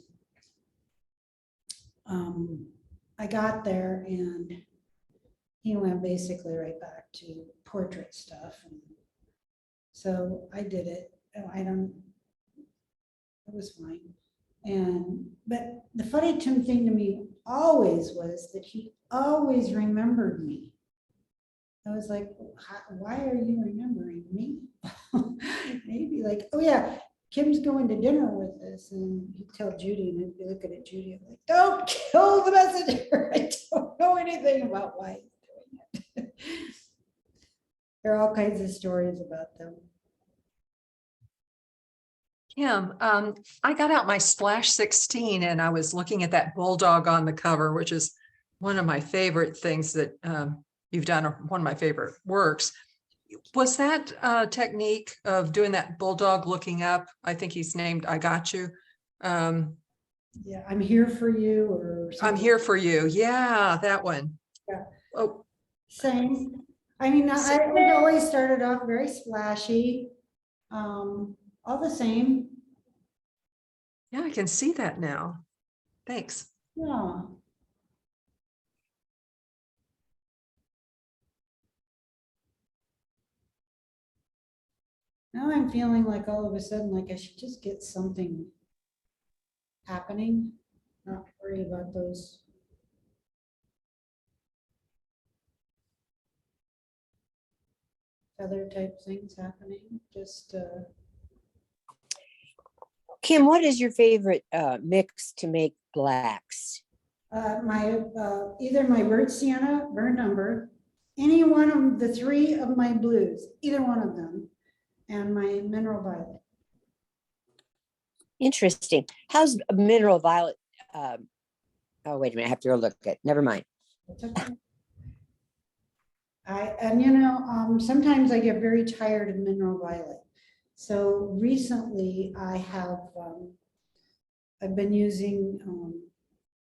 I got there and he went basically right back to portrait stuff. And so I did it. It was fine. But the funny thing to me always was that he always remembered me. I was like, why are you remembering me? Maybe like, oh yeah, Kim's going to dinner with us. And he'd tell Judy and I'd be looking at Judy. I'm like, don't kill the messenger. I don't know anything about why he's doing it. There are all kinds of stories about them. Kim, I got out my Splash 16 and I was looking at that bulldog on the cover, which is one of my favorite things that you've done, or one of my favorite works. Was that technique of doing that bulldog looking up? I think he's named I Got You. Yeah, I'm here for you, or I'm something. here for you. Yeah, that one. Yeah. Oh, Same. I mean, I always started off very splashy. All the same. yeah, I can see that now. Thanks. Yeah. Now I'm feeling like all of a sudden, like I should just get something happening, not worry about those. Other type things happening, just, Kim, what is your favorite mix to make blacks? either my burnt sienna, burnt umber, any one of the three of my blues, either one of them, and my mineral violet. Interesting. How's mineral violet? Oh, wait a minute. I have to go look at. Never mind. It's okay. Sometimes I get very tired of mineral violet. So recently I have, I've been using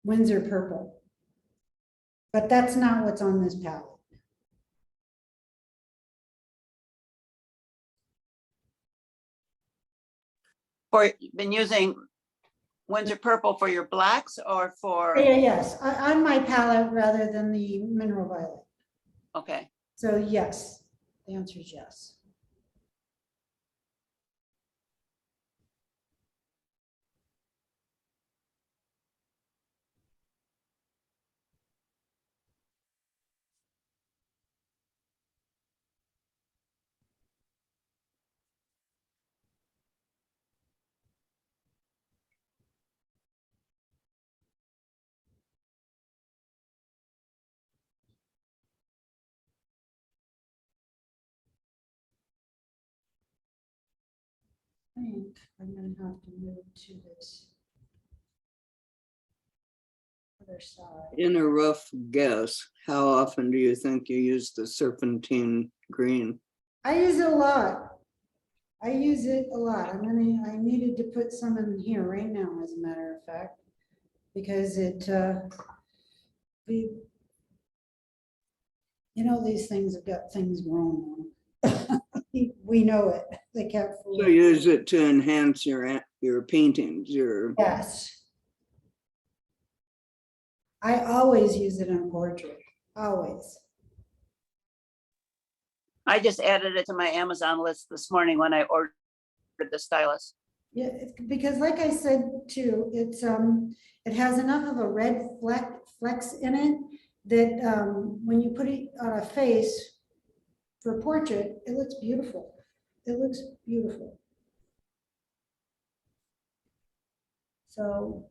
Windsor purple, but that's not what's on this palette. For, been using Windsor purple for your blacks or for, Yes, on my palette rather than the mineral violet. okay. So yes, the answer is yes. I think I'm gonna have to move to this other side. In a rough guess, how often do you think you use the serpentine green? I use it a lot. I use it a lot. I needed to put some in here right now, as a matter of fact, because these things have got things wrong. We know it. They can't fool So us. use it to enhance your paintings, Yes. I always use it in a portrait, always. I just added it to my Amazon list this morning when I ordered the stylus. Yeah, because like I said too, it has enough of a red flex in it that, when you put it on a face for a portrait, it looks beautiful. It looks beautiful. So,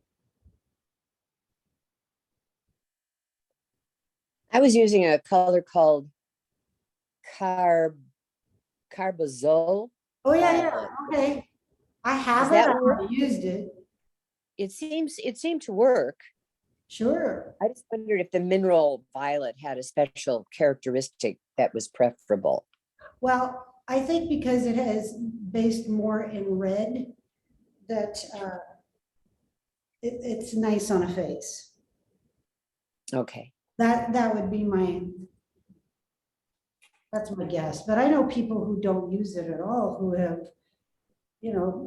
I was using a color called Carbazole. oh yeah, violet. okay. I have Does it, that I work? haven't used it. It seemed to work. Sure. I just wondered if the mineral violet had a special characteristic that was preferable. Well, I think because it is based more in red, that it's nice on a face. Okay. That would be that's my guess. But I know people who don't use it at all, who have,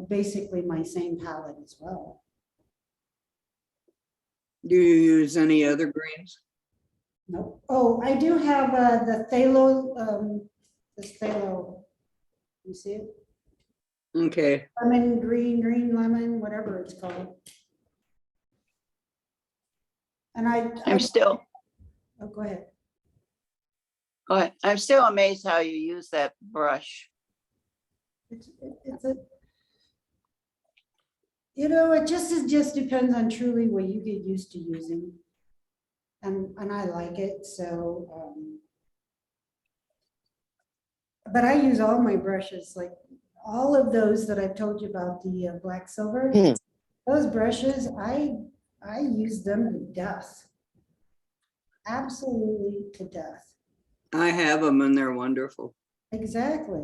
basically my same palette as well. Do you use any other greens? No. Oh, I do have the phthalo, you see it? Okay, Lemon, green lemon, whatever it's called. And I'm still, oh, go ahead. go ahead. I'm still amazed how you use that brush. It's a, it just depends on truly what you get used to using. And I like it, so, but I use all my brushes, like all of those that I've told you about, the black silver, Hmm. those brushes, I use them to death. Absolutely to death. I have them and they're wonderful. Exactly.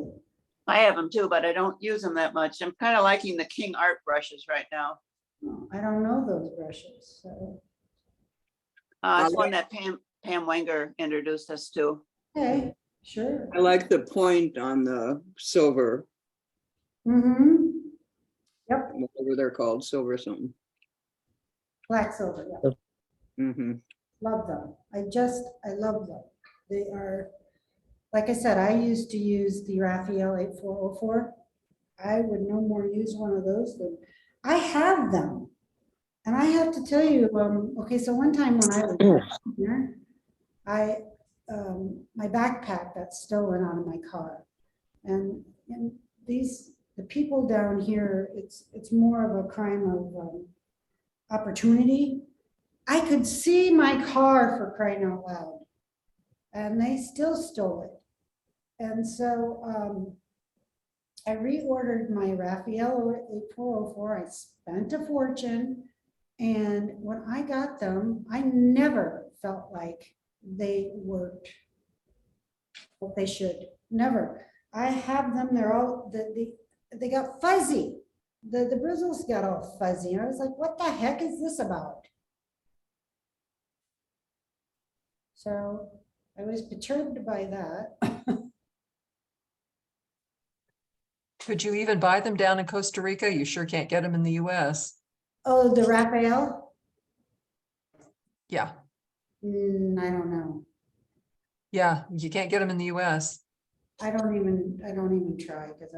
I have them too, but I don't use them that much. I'm kind of liking the King Art brushes right now. Oh, I don't know those brushes, so, It's one that Pam Wenger introduced us to. okay, sure. I like the point on the silver, Mm-hmm. Yep, whatever they're called, silver something. black silver, yeah. Mm-hmm. Love them. I love them. They are, like I said, I used to use the Raphael 8404. I would no more use one of those than, I have them. And I have to tell you, okay, so one time when I was here, my backpack got stolen out of my car. And the people down here, it's more of a crime of opportunity. I could see my car, for crying out loud, and they still stole it. And so I reordered my Raphael 8404. I spent a fortune, and when I got them, I never felt like they worked what they should. Never. I have them. They're all they got fuzzy. The bristles got all fuzzy. And I was like, what the heck is this about? So I was perturbed by that. Could you even buy them down in Costa Rica? You sure can't get them in the US. Oh, the Raphael? Yeah, I don't know. yeah, you can't get them in the US. I don't even try because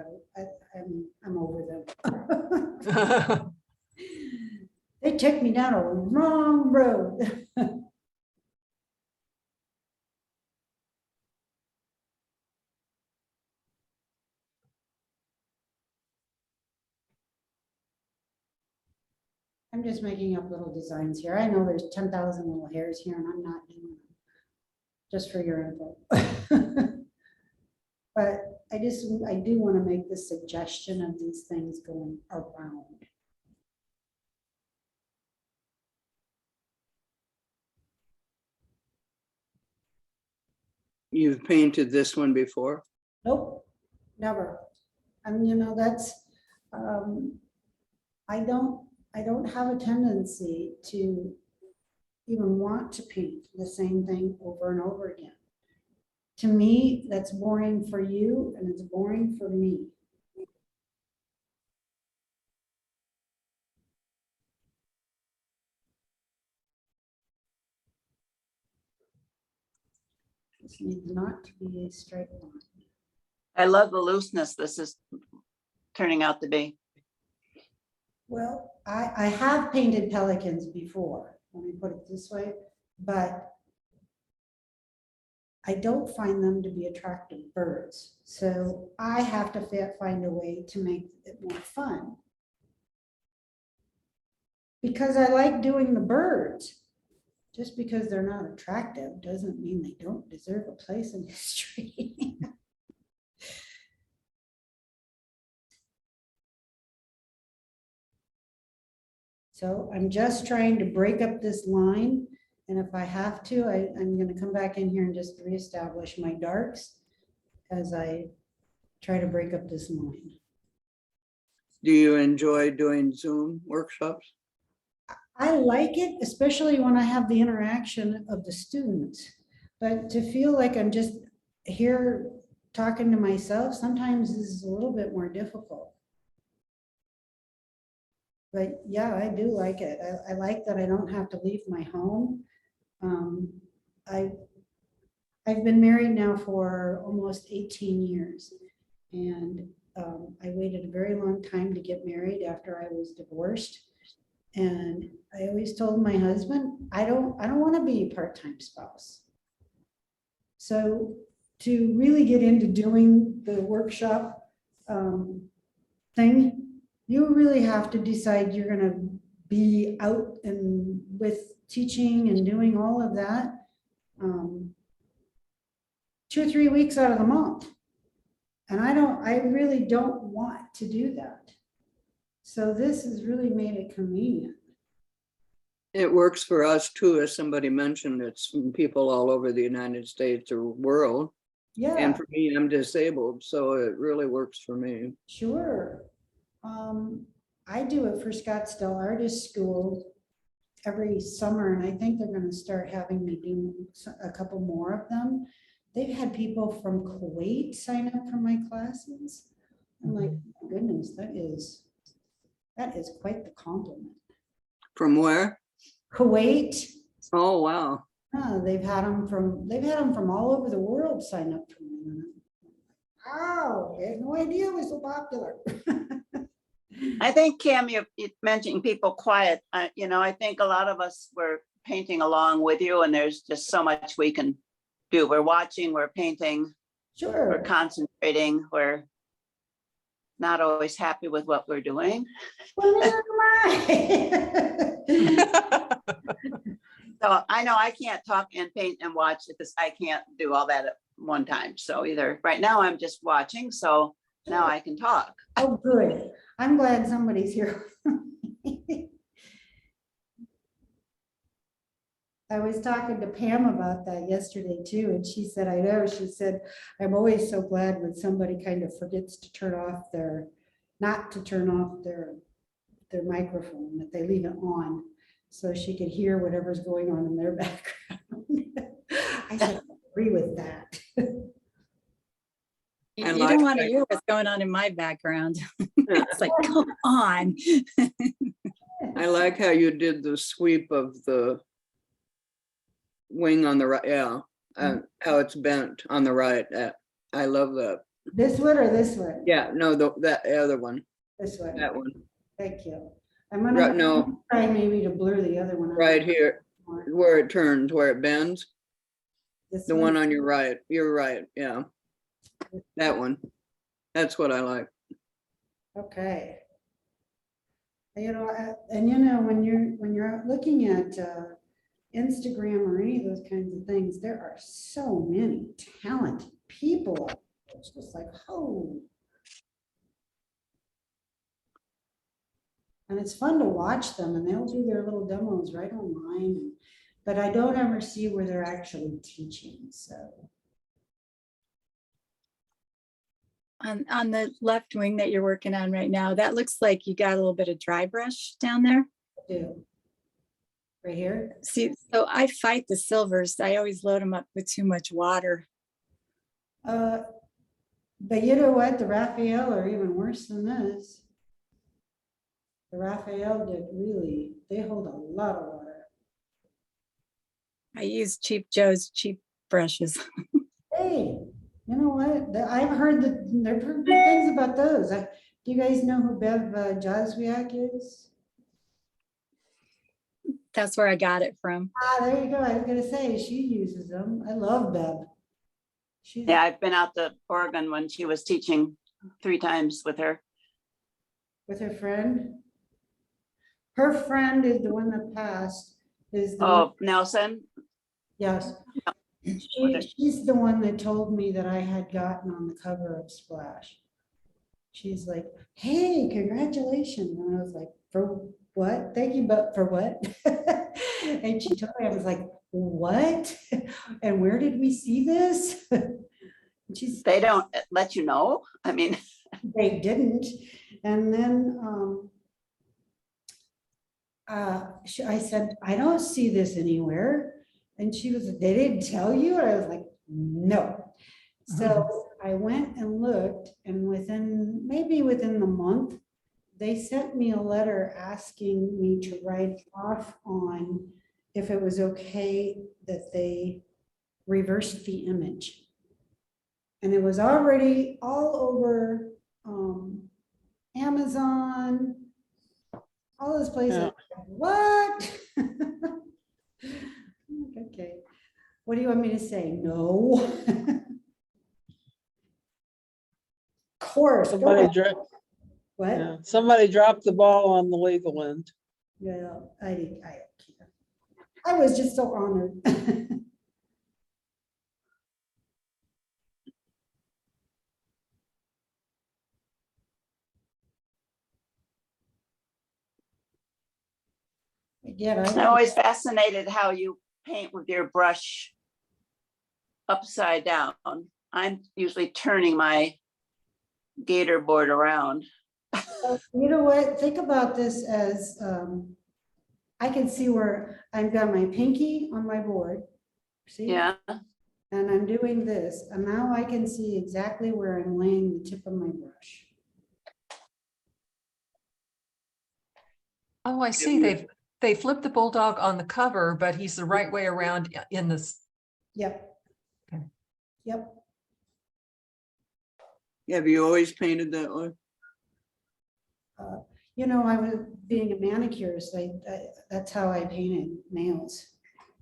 I'm over them. They took me down a wrong road. I'm just making up little designs here. I know there's 10,000 little hairs here and I'm not doing them. Just for your info. But I do want to make the suggestion of these things going around. You've painted this one before? Nope, never. And that's, I don't have a tendency to even want to paint the same thing over and over again. To me, that's boring for you and it's boring for me. This needs not to be a straight line. I love the looseness this is turning out to be? Well, I have painted pelicans before, let me put it this way, but I don't find them to be attractive birds. So I have to find a way to make it more fun. Because I like doing the birds. Just because they're not attractive doesn't mean they don't deserve a place in history. So I'm just trying to break up this line. And if I have to, I'm going to come back in here and just reestablish my darks as I try to break up this line. Do you enjoy doing Zoom workshops? I like it, especially when I have the interaction of the students. But to feel like I'm just here talking to myself sometimes is a little bit more difficult. But yeah, I do like it. I like that I don't have to leave my home. I've been married now for almost 18 years. And I waited a very long time to get married after I was divorced. And I always told my husband, I don't want to be a part-time spouse. So to really get into doing the workshop thing, you really have to decide you're going to be out and with teaching and doing all of that 2 or 3 weeks out of the month. And I really don't want to do that. So this has really made it convenient. It works for us too, as somebody mentioned, it's from people all over the United States or world. Yeah. And for me, I'm disabled, so it really works for me. Sure. I do it for Scottsdale Artist School every summer, and I think they're going to start having me do a couple more of them. They've had people from Kuwait sign up for my classes. I'm like, oh, goodness, that is quite the compliment. From where? Kuwait. Oh, wow. They've had them from all over the world sign up for me. Oh, I had no idea it was so popular. I think, Kim, you mentioning people quiet. I think a lot of us were painting along with you, and there's just so much we can do. We're watching, we're painting, Sure. we're concentrating, we're not always happy with what we're doing. Well, neither am I. So I know I can't talk and paint and watch because I can't do all that at one time. So either right now I'm just watching, so now I can talk. Oh, good. I'm glad somebody's here. I was talking to Pam about that yesterday too, and she said, I know, she said, I'm always so glad when somebody kind of forgets to turn off not to turn off their microphone, that they leave it on so she could hear whatever's going on in their background. I said, I agree with that. You And don't want to like- hear what's going on in my background. It's like, come on. I like how you did the sweep of the wing on the right, yeah, how it's bent on the right. I love that. This one or this one? Yeah, no, that other one, This one. that one, Thank you. I'm Right, gonna no. try maybe to blur the other one out right here, more. where it turns, where it bends, This the one on your right, you're right, yeah. That one, that's what I like. Okay. When you're looking at Instagram or any of those kinds of things, there are so many talented people. It's just like, oh. And it's fun to watch them, and they'll do their little demos right online. But I don't ever see where they're actually teaching, so. On the left wing that you're working on right now, that looks like you got a little bit of dry brush down there. I do. Right here? See, so I fight the silvers. I always load them up with too much water. But you know what? The Raphael are even worse than this. The Raphael they hold a lot of water. I use Cheap Joe's cheap brushes. Hey, you know what? I've heard that they've heard good things about those. Do you guys know who Bev Jazwiak is? That's where I got it from. Ah, there you go. I was gonna say, she uses them. I love Bev. She's Yeah, I've been out to Oregon when she was teaching 3 times with her. with her friend. Her friend is the one that passed, is the one. Oh, Nelson. Yes. Okay. She's the one that told me that I had gotten on the cover of Splash. She's like, hey, congratulations. And I was like, for what? Thank you, but for what? And she told me, I was like, what? And where did we see this? And she's, They don't let you know. I mean, they didn't. And then I said, I don't see this anywhere. And she was, they didn't tell you? And I was like, no. So I went and looked, and maybe within the month, they sent me a letter asking me to write off on if it was okay that they reversed the image. And it was already all over Amazon, all those places. Yeah. What? Okay. What do you want me to say? No. Of course. go Somebody ahead. dropped, What? yeah, somebody dropped the ball on the legal end. Yeah, I can't. I was just so honored. Again, I'm always fascinated how you paint with your brush upside down. I'm usually turning my gator board around. you know what? Think about this as I can see where I've got my pinky on my board. See? Yeah. And I'm doing this, and now I can see exactly where I'm laying the tip of my brush. Oh, I see. They flipped the bulldog on the cover, but he's the right way around in this. Yep. Okay. Yep. Have you always painted that way? You know, I was being a manicurist. That's how I painted nails.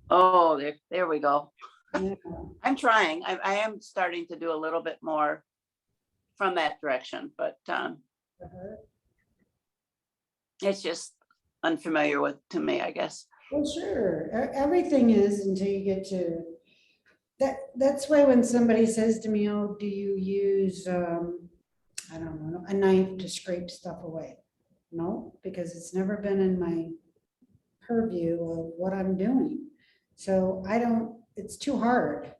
Oh, there we go. Yeah. I'm trying. I am starting to do a little bit more from that direction, but it's just unfamiliar to me, I guess. Well, sure. Everything is until you get to that. That's why when somebody says to me, oh, do you use, I don't know, a knife to scrape stuff away? No, because it's never been in my purview of what I'm doing. So it's too hard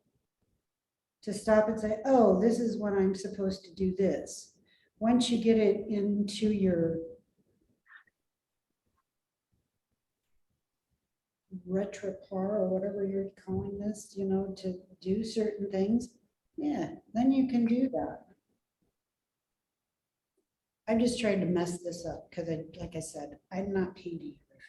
to stop and say, oh, this is when I'm supposed to do this. Once you get it into your repertoire or whatever you're calling this, you know, to do certain things, yeah, then you can do that. I'm just trying to mess this up because like I said, I'm not painting every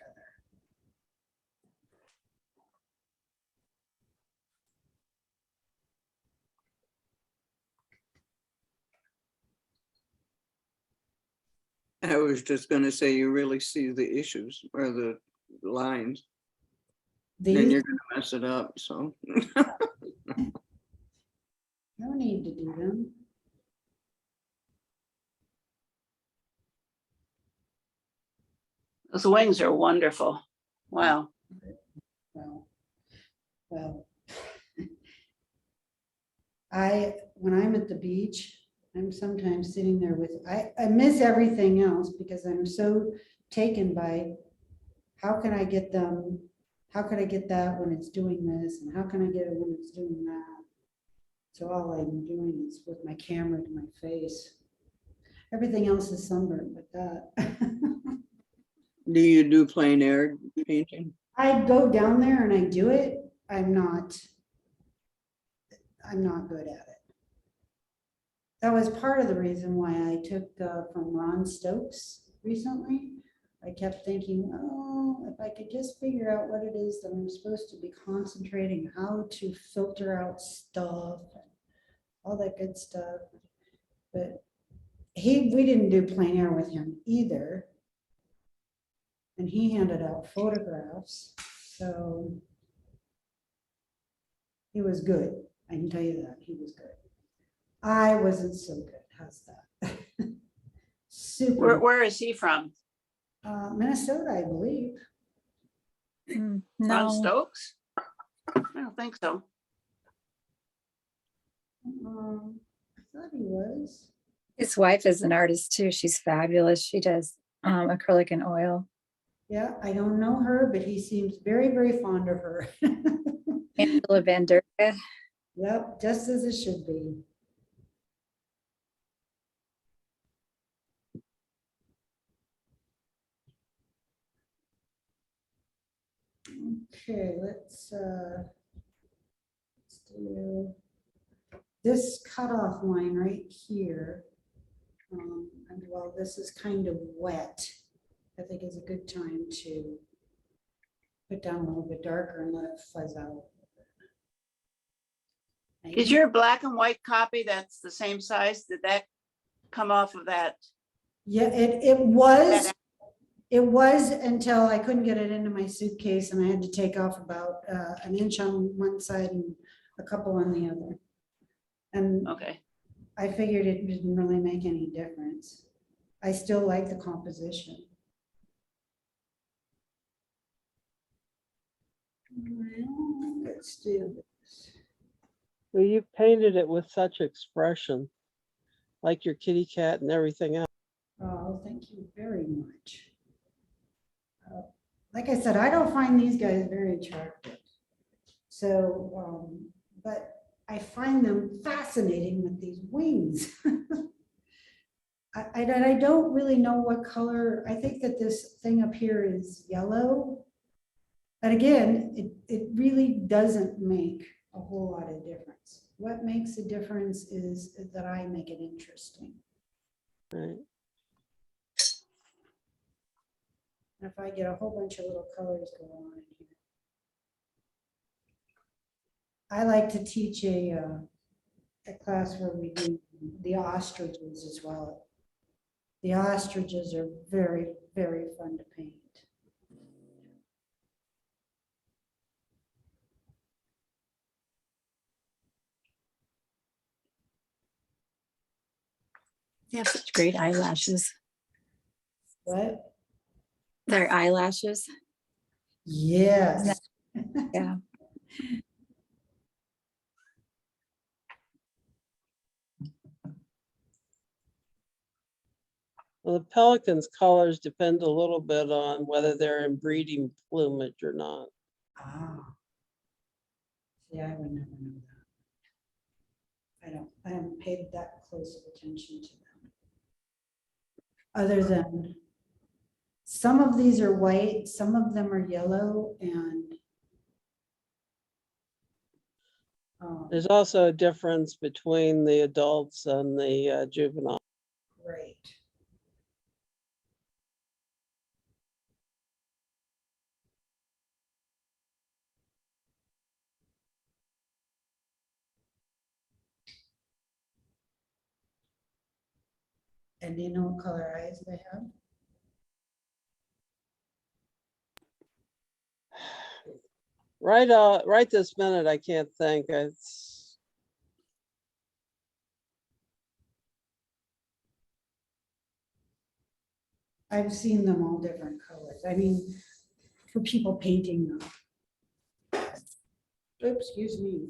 feather. I was just gonna say, you really see the issues or the lines, then These, you're gonna mess it up, so. no need to do them. Those wings are wonderful. Wow. Well, when I'm at the beach, I'm sometimes sitting there with, I miss everything else because I'm so taken by how can I get them, how can I get that when it's doing this, and how can I get it when it's doing that? So all I'm doing is with my camera to my face. Everything else is sunburned with that. Do you do plein air painting? I go down there and I do it. I'm not good at it. That was part of the reason why I took from Ron Stokes recently. I kept thinking, oh, if I could just figure out what it is that I'm supposed to be concentrating, how to filter out stuff, all that good stuff. But we didn't do plein air with him either. And he handed out photographs, so he was good. I can tell you that, he was good. I wasn't so good, how's that? Super, Where is he from? Minnesota, I believe. Mm, Ron No, Stokes? I don't think so. I thought he was. his wife is an artist too. She's fabulous. She does acrylic and oil. Yeah, I don't know her, but he seems very, very fond of her. Angela Van Der. Yep, just as it should be. Okay, let's do this cutoff line right here. And while this is kind of wet, I think is a good time to put down a little bit darker and let it fuzz out. Is your black and white copy that's the same size? Did that come off of that? Yeah, it was. It was until I couldn't get it into my suitcase and I had to take off about an inch on one side and a couple on the other. And Okay. I figured it didn't really make any difference. I still like the composition. Well, let's do this. Well, you painted it with such expression, like your kitty cat and everything else. Oh, thank you very much. Like I said, I don't find these guys very attractive. So, but I find them fascinating with these wings. I don't really know what color. I think that this thing up here is yellow. And again, it really doesn't make a whole lot of difference. What makes a difference is that I make it interesting. Right. And if I get a whole bunch of little colors going on in here. I like to teach a class where we do the ostriches as well. The ostriches are very, very fun to paint. They have such great eyelashes. What? Their eyelashes. Yes. Yeah. Well, the pelican's colors depend a little bit on whether they're in breeding plumage or not. Ah. See, I would never know that. I haven't paid that close of attention to them. Other than some of these are white, some of them are yellow, and There's also a difference between the adults and the juvenile. great. And do you know what color eyes they have? Right this minute, I can't think. It's I've seen them all different colors. I mean, for people painting them. Oops, excuse me.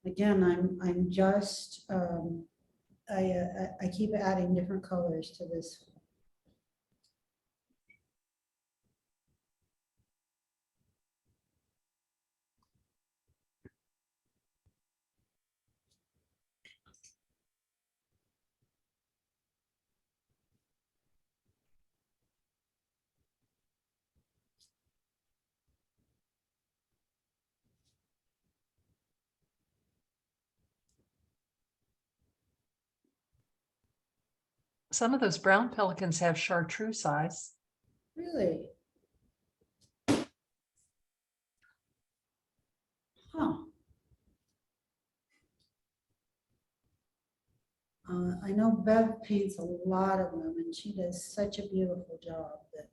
Again, I'm just, I keep adding different colors to this. Some of those brown pelicans have chartreuse eyes. Really? Huh. I know Bev paints a lot of them and she does such a beautiful job that,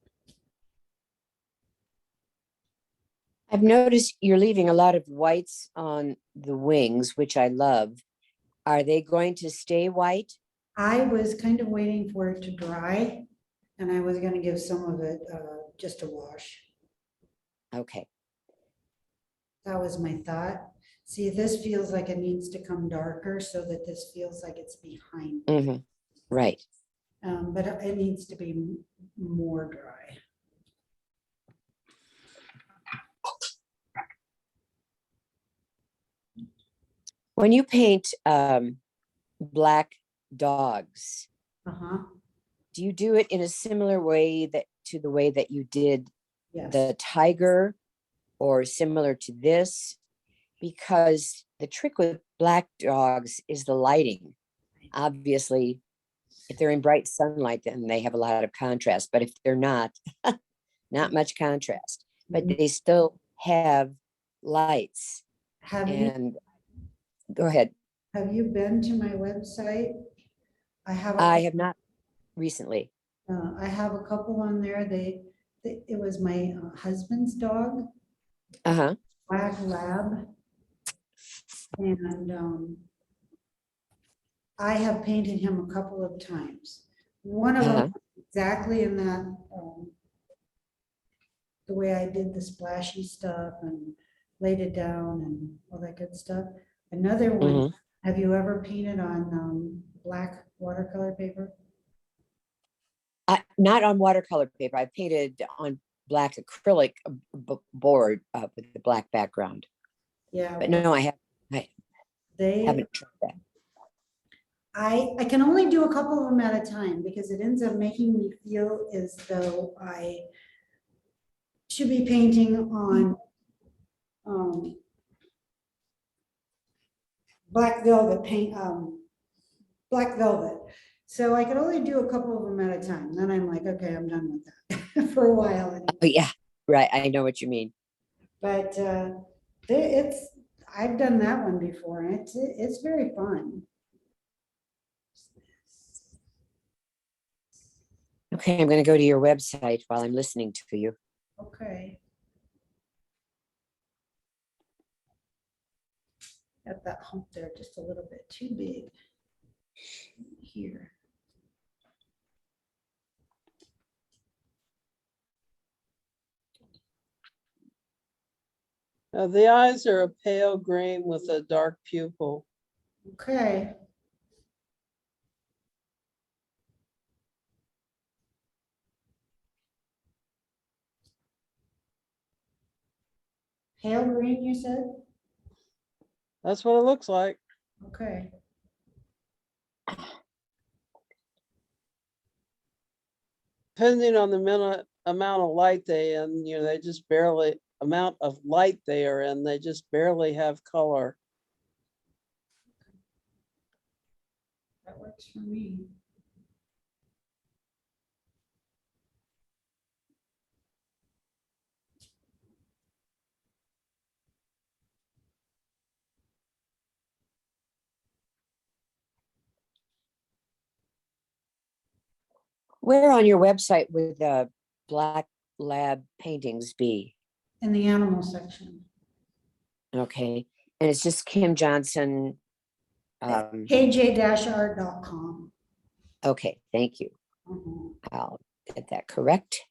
I've noticed you're leaving a lot of whites on the wings, which I love. Are they going to stay white? I was kind of waiting for it to dry and I was gonna give some of it just a wash. Okay. That was my thought. See, this feels like it needs to come darker so that this feels like it's behind. Hmm. Right. But it needs to be more dry. When you paint black dogs, Uh-huh, do you do it in a similar way that to the way that you did yes. the tiger or similar to this? Because the trick with black dogs is the lighting. Obviously, if they're in bright sunlight, then they have a lot of contrast, but if they're not, not much contrast, but they still have lights. And go ahead. Have you been to my website? I have. I have not recently. I have a couple on there. It was my husband's dog, Uh-huh. black lab. And I have painted him a couple of times. One of them exactly in that, the way I did the splashy stuff and laid it down and all that good stuff. Another one, have you ever painted on black watercolor paper? Not on watercolor paper. I painted on black acrylic board with the black background. Yeah. But no, I They, haven't tried that. I can only do a couple of them at a time because it ends up making me feel as though I should be painting on black velvet paint, black velvet. So I could only do a couple of them at a time. Then I'm like, okay, I'm done with that for a while. Anyway. Oh, yeah, right. I know what you mean. But I've done that one before and it's very fun. Okay, I'm going to go to your website while I'm listening to you. Okay. Got that hump there just a little bit too big here. The eyes are a pale green with a dark pupil. Okay. Pale green, you said? That's what it looks like. Okay. Depending on the amount of light they in, they just barely, amount of light they are in, they just barely have color. That works for me. Where on your website would the black lab paintings be? In the animal section. Okay, and it's just Kim Johnson. KJ-art.com. Okay, thank you. I'll get that correct.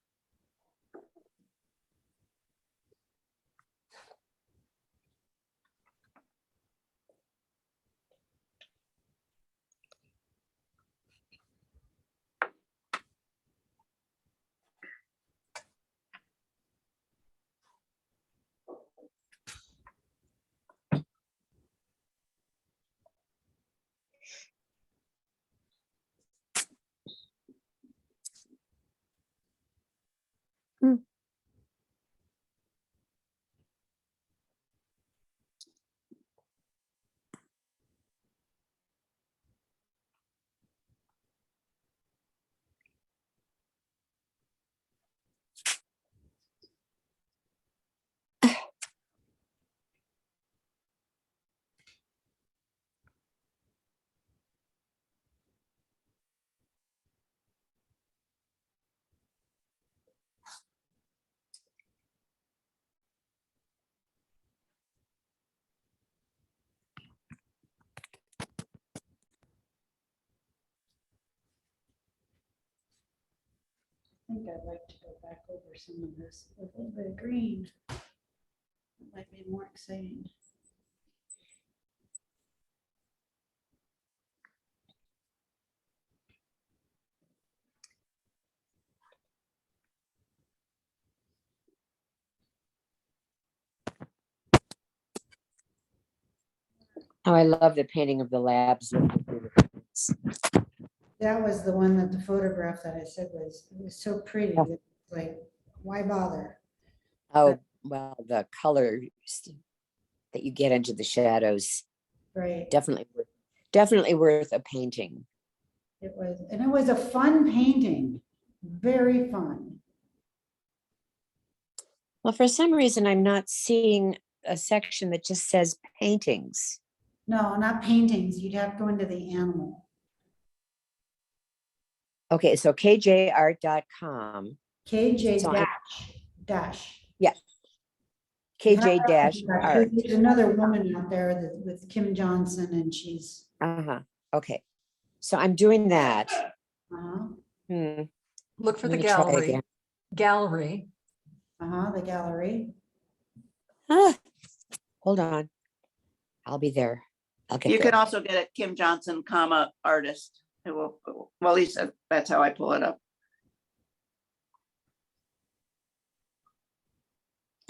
think I'd like to go back over some of this with a little bit of green. It might be more exciting. Oh, I love the painting of the labs. That was the one that the photograph that I said was, it was so pretty. Yeah. It's like, why bother? Oh, well, the colors that you get into the shadows, Right. definitely worth a painting. It was, and it was a fun painting, very fun. Well, for some reason, I'm not seeing a section that just says paintings. No, not paintings. You'd have to go into the animal. Okay, so kjart.com. KJ So I- dash. KJ dash Because art. there's another woman out there that with Kim Johnson and she's, Uh-huh. Okay. So I'm doing that. uh-huh, Look for I'm the gonna try gallery. again. Gallery. the gallery. Ah, hold on. I'll be there. I'll get You there. can also get it Kim Johnson, comma, artist. It will, well, at least that's how I pull it up.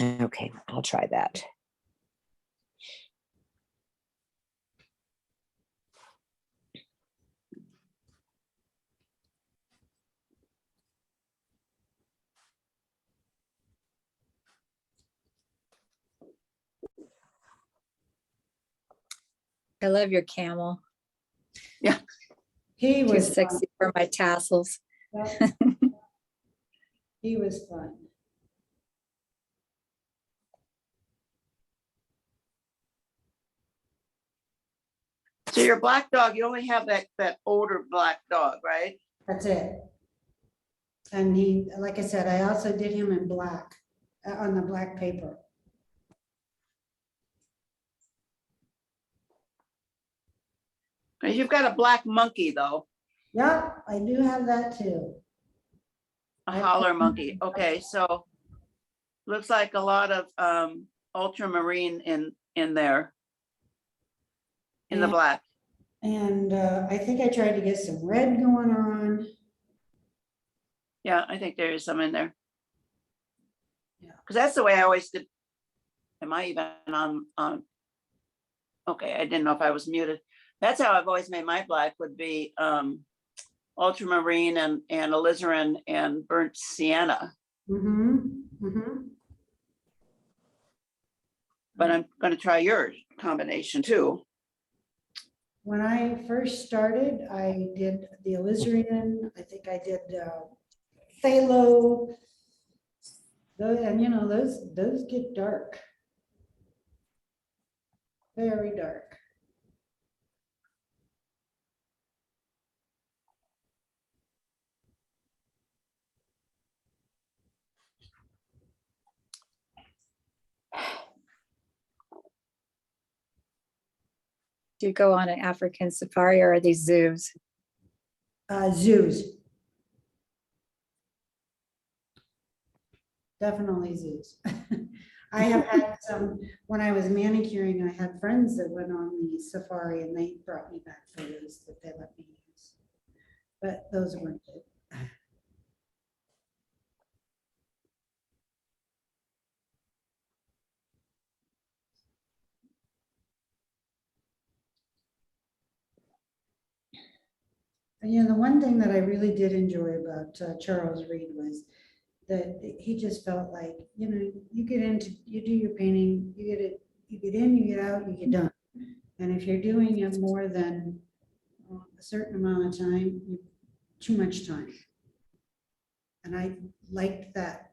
Okay, I'll try that. I love your camel. He Too was fun. sexy for my tassels. Yep. He was fun. So your black dog, you only have that older black dog, right? That's it. And he, like I said, I also did him in black, on the black paper. You've got a black monkey though, Yeah, I do have that too. a howler monkey. Okay, so looks like a lot of ultramarine in there. In the Yeah. black. And I think I tried to get some red going on. Yeah, I think there is some in there. Yeah. Because that's the way I always did. Am I even on? Okay, I didn't know if I was muted. That's how I've always made my black, would be ultramarine and alizarin and burnt sienna. But I'm going to try your combination too. When I first started, I did the alizarin, I think I did phthalo. And you know, those get dark. Very dark. Do you go on an African safari or are these zoos? Zoos. Definitely zoos. I have had some, when I was manicuring, I had friends that went on the safari and they brought me back photos that they let me use. But those weren't good. And, you know, the one thing that I really did enjoy about Charles Reed was that he just felt like, you know, you get into, you do your painting, you get it, you get in, you get out, you get done. And if you're doing it more than a certain amount of time, too much time. And I liked that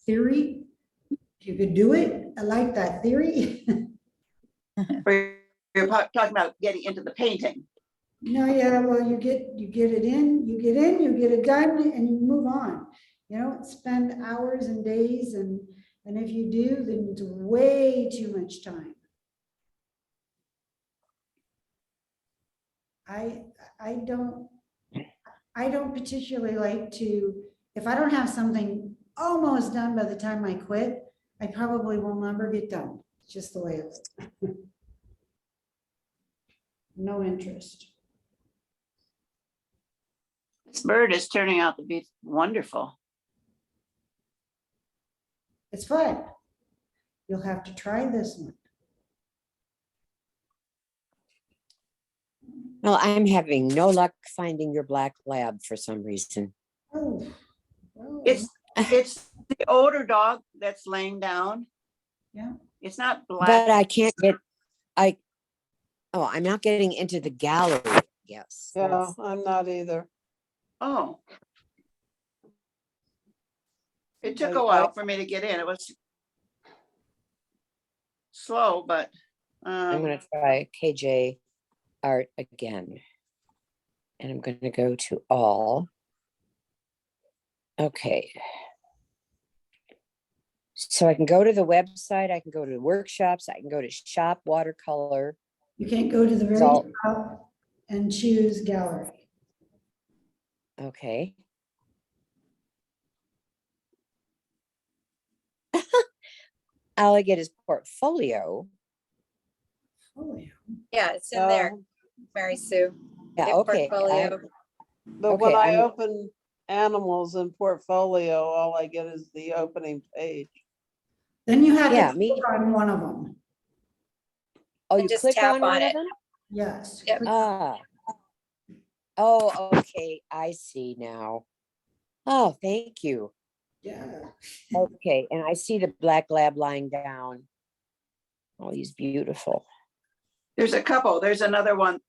theory. If you could do it, I like that theory. You're talking about getting into the painting. No, yeah, well, you get it in, you get it done, and you move on. You don't spend hours and days, and if you do, then it's way too much time. I don't particularly like to if I don't have something almost done by the time I quit, I probably will never get done. It's just the way it is. No interest. This bird is turning out to be wonderful. It's fun. You'll have to try this one. Well, I'm having no luck finding your black lab for some reason. Oh. Oh. It's the older dog that's laying down. Yeah. It's not black. But I can't get, I'm not getting into the gallery, yes. Yeah, I'm not either. Oh. It took I- a while for me to get in. It was slow, but I'm gonna try KJ art again. And I'm gonna go to all. Okay. So I can go to the website, I can go to workshops, I can go to shop watercolor. You can't go to the very So- top and choose gallery. Okay. All I get is portfolio. Oh, yeah. Yeah, it's in there, Uh, Mary Sue. Yeah, Get okay. portfolio. But when Okay, I I'm- open animals in portfolio, all I get is the opening page. Then you have Yeah, to me- click on one of them. Oh, And you just click tap on on one of it. them? Yes. Yep. click- Ah. Oh, okay, I see now. Oh, thank you. Yeah. Okay, and I see the black lab lying down. Oh, he's beautiful. there's a couple. There's another one.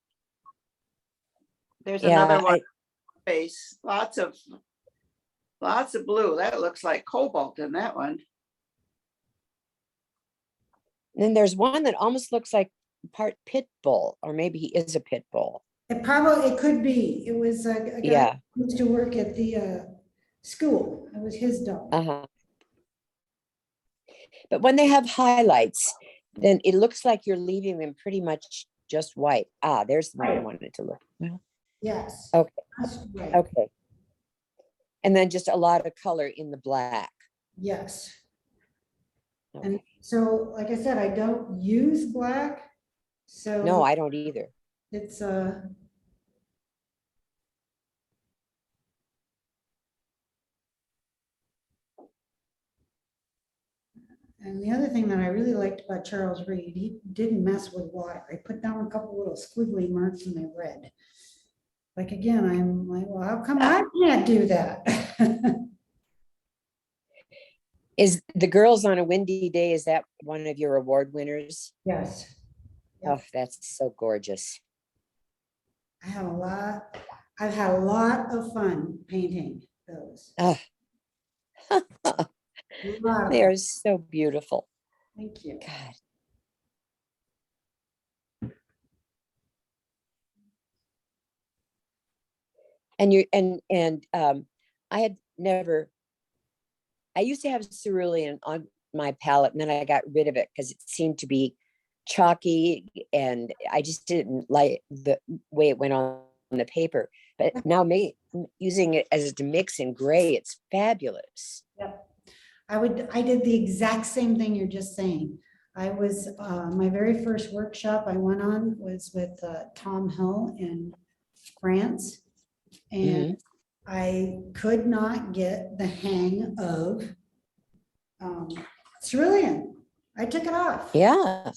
There's Yeah, another one. Face. Lots of blue. That looks like cobalt in that one. Then there's one that almost looks like part pit bull, or maybe he is a pit bull. It could be. It was a guy Yeah, who used to work at the school. It was his dog. uh-huh. But when they have highlights, then it looks like you're leaving them pretty much just white. Ah, there's the one I wanted to look. Well, Yes. okay, That's right. okay. And then just a lot of color in the black. Yes. And Okay. so, like I said, I don't use black. So No, I don't either. it's and the other thing that I really liked about Charles Reed, he didn't mess with water. He put down a couple little squiggly marks and they read. Like again, I'm like, well, how come I can't do that? Is the Girls on a Windy Day, is that one of your award winners? Yes. Yep. Oh, that's so gorgeous. I've had a lot of fun painting those. Oh, A lot of they fun. are so beautiful. Thank you. God. I had never, I used to have cerulean on my palette and then I got rid of it because it seemed to be chalky and I just didn't like the way it went on the paper. But now using it as a mix in gray, it's fabulous. Yep. I did the exact same thing you're just saying. I was, my very first workshop I went on was with Tom Hill in France. And I could not get the hang of cerulean. I took it off. Yeah.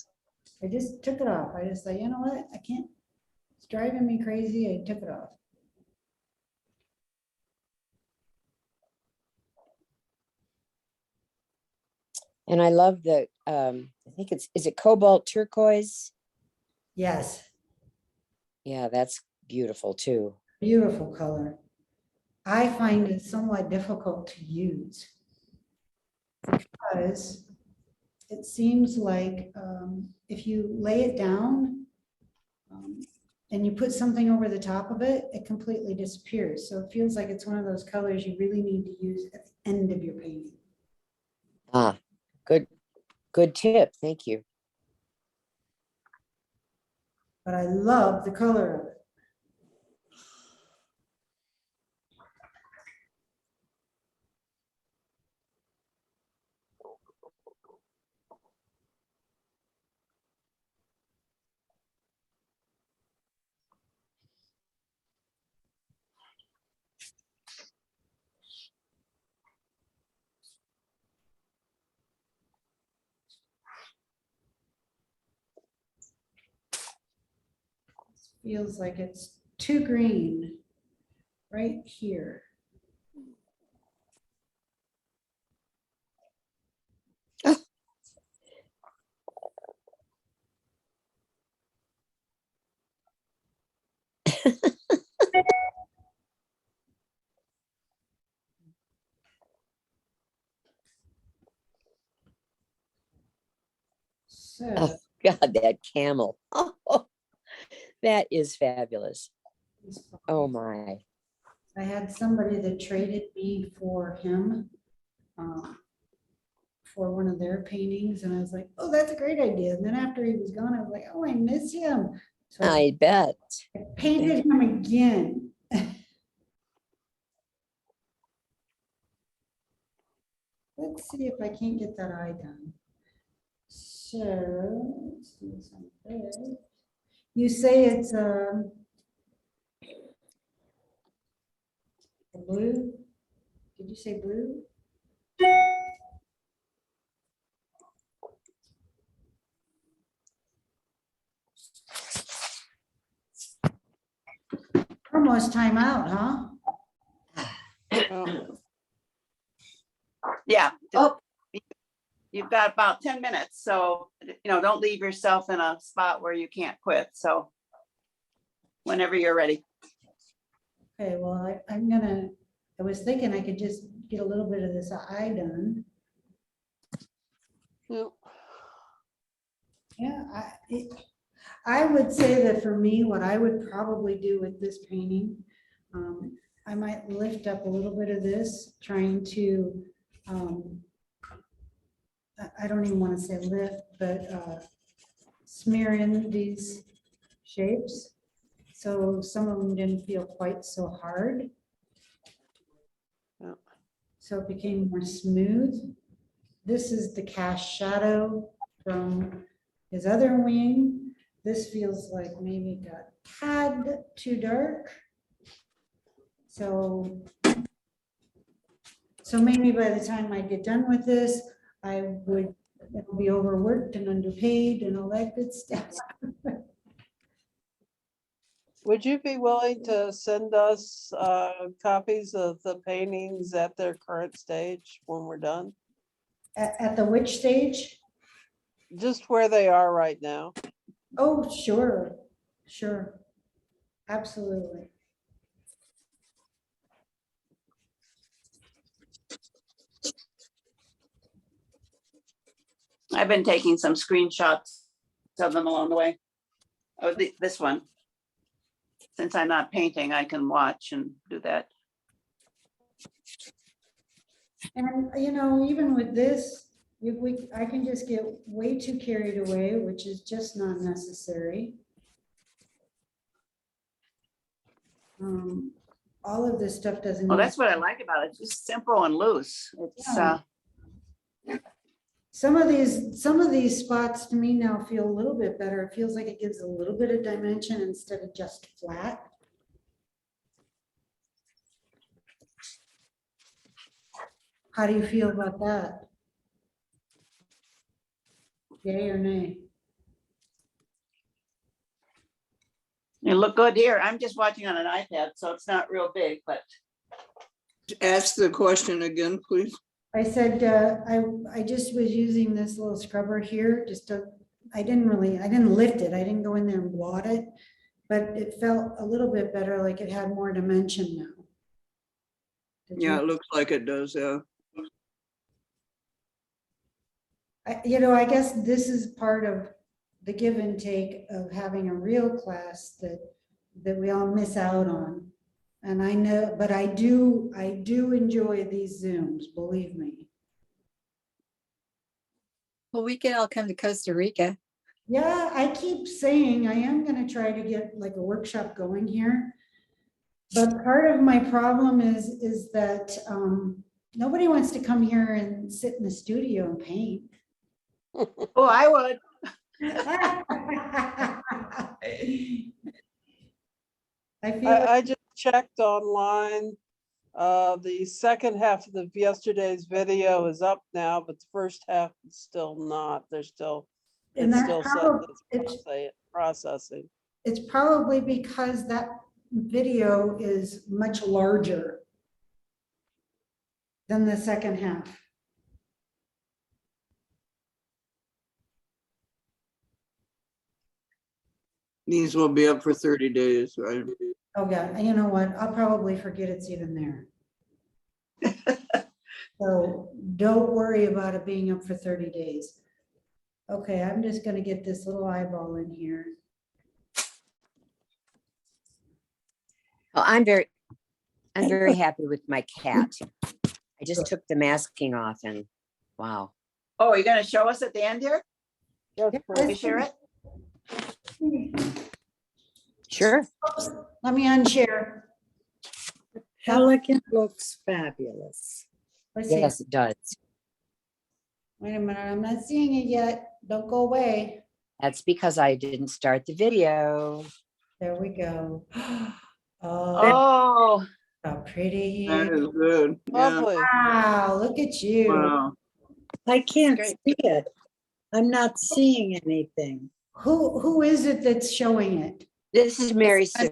I just took it off. I just thought, you know what? I can't, it's driving me crazy. I took it off. And I love the, I think is it cobalt turquoise? Yes, Yeah, that's beautiful too. beautiful color. I find it somewhat difficult to use because it seems like if you lay it down and you put something over the top of it, it completely disappears. So it feels like it's one of those colors you really need to use at the end of your painting. Ah, good tip. Thank you. But I love the color of it. Feels like it's too green right here. So, Oh, God, that camel. Oh, that is fabulous. Oh, my. I had somebody that traded me for him for one of their paintings, and I was like, oh, that's a great idea. And then after he was gone, I was like, oh, I miss him. So I I bet. painted him again. Let's see if I can't get that eye done. So, let's do this on there. You say it's blue? Did you say blue? Almost time out, huh? Oh, Yeah. Oh. You've got about 10 minutes, so, don't leave yourself in a spot where you can't quit. So whenever you're ready. Okay, well, I was thinking I could just get a little bit of this eye done. no. Yeah, I would say that for me, what I would probably do with this painting, I might lift up a little bit of this, trying to, I don't even want to say lift, but smear in these shapes. So some of them didn't feel quite so hard. Yeah. So it became more smooth. This is the cast shadow from his other wing. This feels like maybe got tad too dark. So maybe by the time I get done with this, it'll be overworked and underpaid and all that good stuff. Would you be willing to send us copies of the paintings at their current stage when we're done? At the which stage? Just where they are right now. Oh, sure, sure. Absolutely. I've been taking some screenshots of them along the way. Oh, this one. Since I'm not painting, I can watch and do that. And, even with this, I can just get way too carried away, which is just not necessary. All of this stuff doesn't. Well, need- that's what I like about it. It's just simple and loose. It's Yeah. Some of these spots to me now feel a little bit better. It feels like it gives a little bit of dimension instead of just flat. How do you feel about that? Yay or nay? you look good here. I'm just watching on an iPad, so it's not real big, but Ask the question again, please. I said, I just was using this little scrubber here, I didn't lift it. I didn't go in there and blot it, but it felt a little bit better, like it had more dimension now. Did you- Yeah, it looks like it does, yeah. I guess this is part of the give and take of having a real class that we all miss out on. And I know, but I do enjoy these Zooms, believe me. Well, we can all come to Costa Rica. Yeah, I keep saying I am gonna try to get like a workshop going here. But part of my problem is that Nobody wants to come here and sit in the studio and paint. Oh, I would. I feel like I just checked online. The second half of yesterday's video is up now, but the first half is still not. There's still, And it's that's still probably- processing. it's probably because that video is much larger than the second half. These will be up for 30 days, right? Oh, yeah, and you know what? I'll probably forget it's even there. So don't worry about it being up for 30 days. Okay, I'm just gonna get this little eyeball in here. Well, I'm very happy with my cat. I just took the masking off and wow. Oh, you're gonna show us at the end here? Yes, Can please. you share it? Sure. Oops, let me unshare. Pelican looks fabulous. Let's see. Yes, it does. Wait a minute, I'm not seeing it yet. Don't go away. That's because I didn't start the video. There we go. Oh, Oh, how pretty. That is good. Yeah. Lovely. Wow, look at you. Wow. I can't Great. see it. I'm not seeing anything. Who is it that's showing it? This is Mary Sue.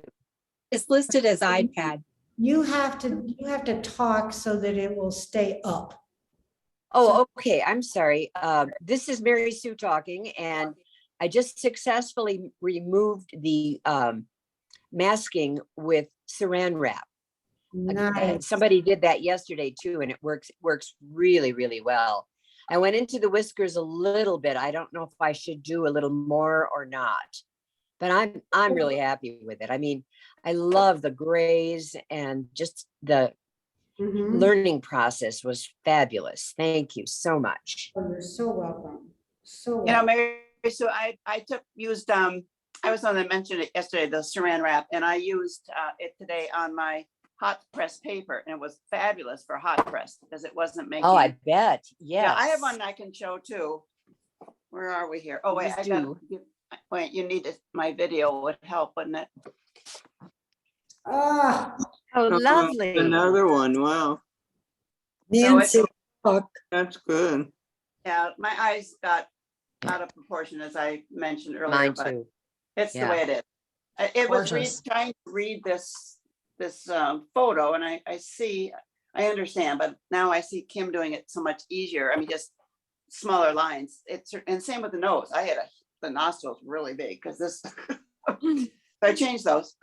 It's listed as iPad. You have to talk so that it will stay up. Oh, okay. I'm sorry. This is Mary Sue talking, and I just successfully removed the masking with saran wrap. Nice. Somebody did that yesterday too, and it works really, really well. I went into the whiskers a little bit. I don't know if I should do a little more or not, but I'm really happy with it. I mean, I love the grays, and just the Mhm. learning process was fabulous. Thank you so much. Oh, you're so welcome. So you know, welcome. Mary, so I used, I was on, I mentioned it yesterday, the saran wrap, and I used it today on my hot press paper, and it was fabulous for hot press because it wasn't making. Oh, I bet. Yes. Yeah, I have one I can show too. Where are we here? Oh, wait, Please I got, do. wait, you need it, my video would help, wouldn't it? Ah, Oh, Oh, lovely. Another one. Wow. Nancy, look, That's good. Yeah, my eyes got out of proportion, as I mentioned earlier, Mine but too. it's the Yeah. way it is. It was Gorgeous. trying to read this photo, and I understand, but now I see Kim doing it so much easier. I mean, just smaller lines. And same with the nose. I had the nostrils really big because this, I changed those.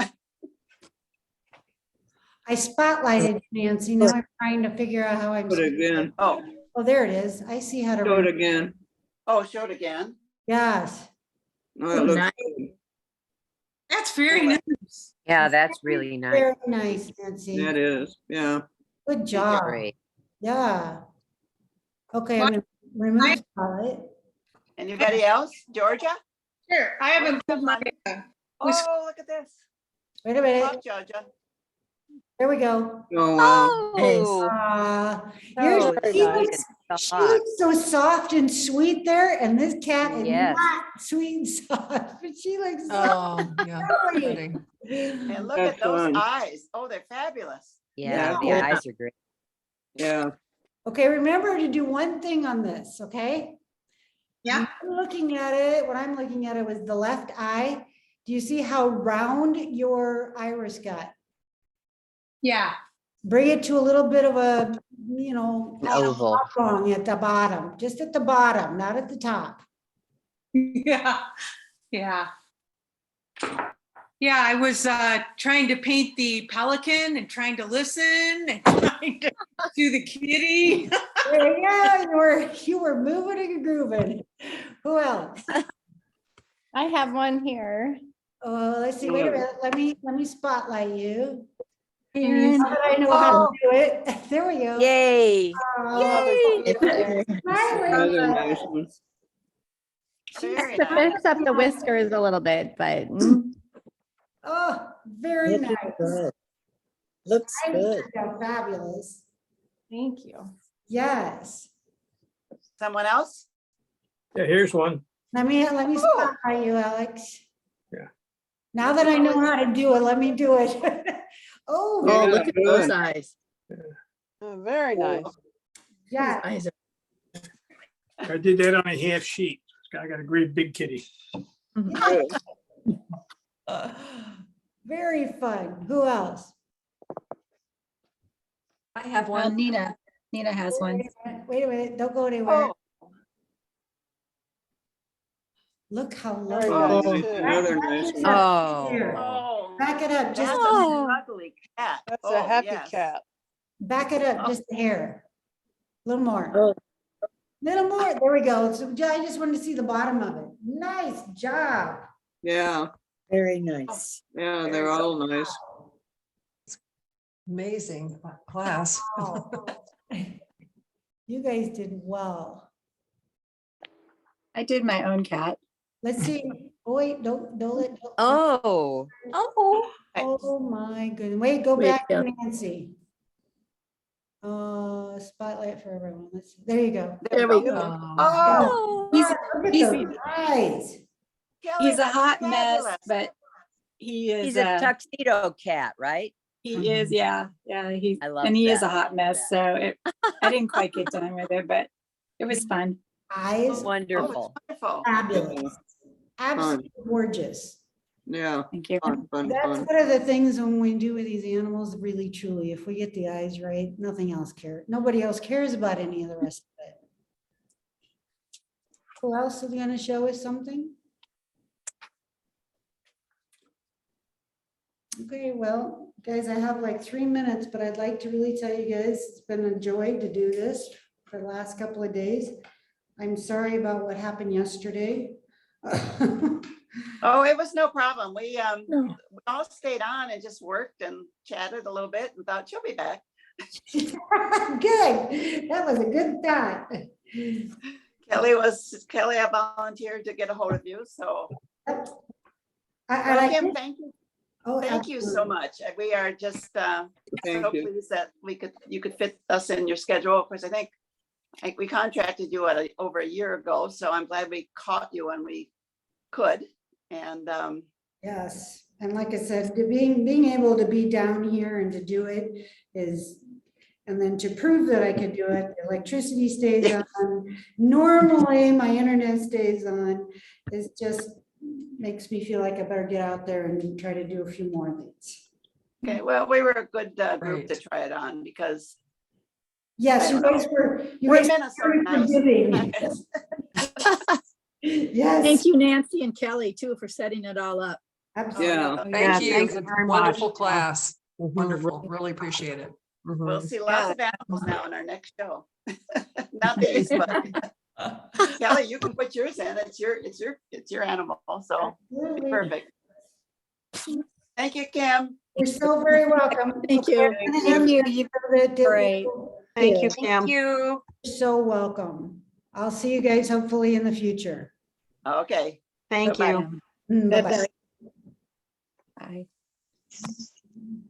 I spotlighted Nancy. Now I'm trying to figure out how I'm. Do it again. Oh, Oh, there it is. I see how to. Do it again. oh, show it again. Yes. Oh, it looks good. That's very nice. Yeah, that's really nice. Very nice, Nancy. That is. Yeah. Good job. Great. Yeah. Okay, I'm gonna remove spotlight. Anybody else? Georgia? Sure, I haven't put my, Oh, look at this. Wait a minute. Talk, Georgia. There we go. Oh, wow. Oh, Yours, so she nice looks, and she soft. looks so soft and sweet there, and this cat is Yes. not sweet and soft, but she looks so. Oh, yeah. pretty. kidding. And look at those Excellent. eyes. Oh, they're fabulous. Yeah, the Yeah. eyes are great. Yeah. Okay, remember to do one thing on this, okay? yeah, When I'm looking at it, what I'm looking at it was the left eye. Do you see how round your iris got? yeah. Bring it to a little bit of a, you know, An oval. oblong at the bottom, just at the bottom, not at the top. Yeah, yeah. Yeah, I was trying to paint the pelican and trying to listen and trying to do the kitty. Yeah, you were moving and grooving. Who else? I have one here. Let's see, wait a minute, let me spotlight you. And Now that I know how to do it. There we go. Yay. Oh, Another smiling. nice one. Very to nice. fix up the whiskers a little bit, but Oh, very it nice. is good. Looks I think good. they're fabulous. Thank you. Yes. Someone else? Yeah, here's one. Let me spotlight you, Alex. Yeah. Now that I know how to do it, let me do it. Oh, Yeah, Oh, look at those good. eyes. Very nice. yeah. Eyes are- I did that on a half sheet. I got a great big kitty. Good. Very fun. Who else? I have Well, one. Nina has one. Wait a minute, don't go anywhere. Oh, Look how Very lovely. nice too. Another nice one. Oh, oh, Back it up, just that's Oh. a ugly cat. That's Oh, a happy yes. cat. back it up, just a hair. A little more. Oh. Little more. There we go. So I just wanted to see the bottom of it. Nice job. Yeah, Very nice. yeah, they're all nice. Amazing class. You guys did well. I did my own cat. Let's see. Oh, wait, don't let. oh, Oh, Oh, my goodness. Wait, go Wait, back to yeah. Nancy. Spotlight for everyone. Let's see. There you go. There we go. Oh, He's, Look he's- at those eyes. Kelly, he's a that's hot mess, fabulous. but he is, he's a tuxedo cat, right? he is, yeah, he, I love and he is a that. hot mess, so I didn't quite get done with it, but it was fun. Eyes Wonderful. Wonderful. fabulous. Absolutely gorgeous. Yeah, Thank you. fun, fun, That's fun. one of the things when we do with these animals, really truly, if we get the eyes right, nothing else cares. Nobody else cares about any of the rest of it. Who else is gonna show us something? Okay, well, guys, I have like 3 minutes, but I'd like to really tell you guys, it's been a joy to do this for the last couple of days. I'm sorry about what happened yesterday. Oh, it was no problem. We No. we all stayed on and just worked and chatted a little bit and thought she'll be back. Good, that was a good thought. Kelly, I volunteered to get a hold of you, so. I Kim, like. thank you. Oh, Thank you so much. We are just so Thank you. pleased that you could fit us in your schedule. Of course, I think we contracted you over a year ago, so I'm glad we caught you when we could. And Yes, and like I said, being able to be down here and to do it is, and then to prove that I could do it, the electricity stays on. Normally, my internet stays on. It's just makes me feel like I better get out there and try to do a few more things. okay, well, we were a good group to Great. try it on because Yes, I you don't guys were. You we're guys were Minnesota very nice. forgiving. Yes. Thank you, Nancy and Kelly, too, for setting it all up. Absolutely. Yeah. Thank you. thanks very Wonderful much. class. Mhm. Wonderful. Really appreciate it. We'll see lots of animals now in our next show. Not these, but Kelly, you can put yours in. It's your animal, so Absolutely. perfect. Thank you, Kim. You're so very welcome. Thank you. Thank you. You've Great. Thank you, Thank Kim. you. You're so welcome. I'll see you guys hopefully in the future. Okay. Thank Bye-bye. you. Bye-bye. Bye.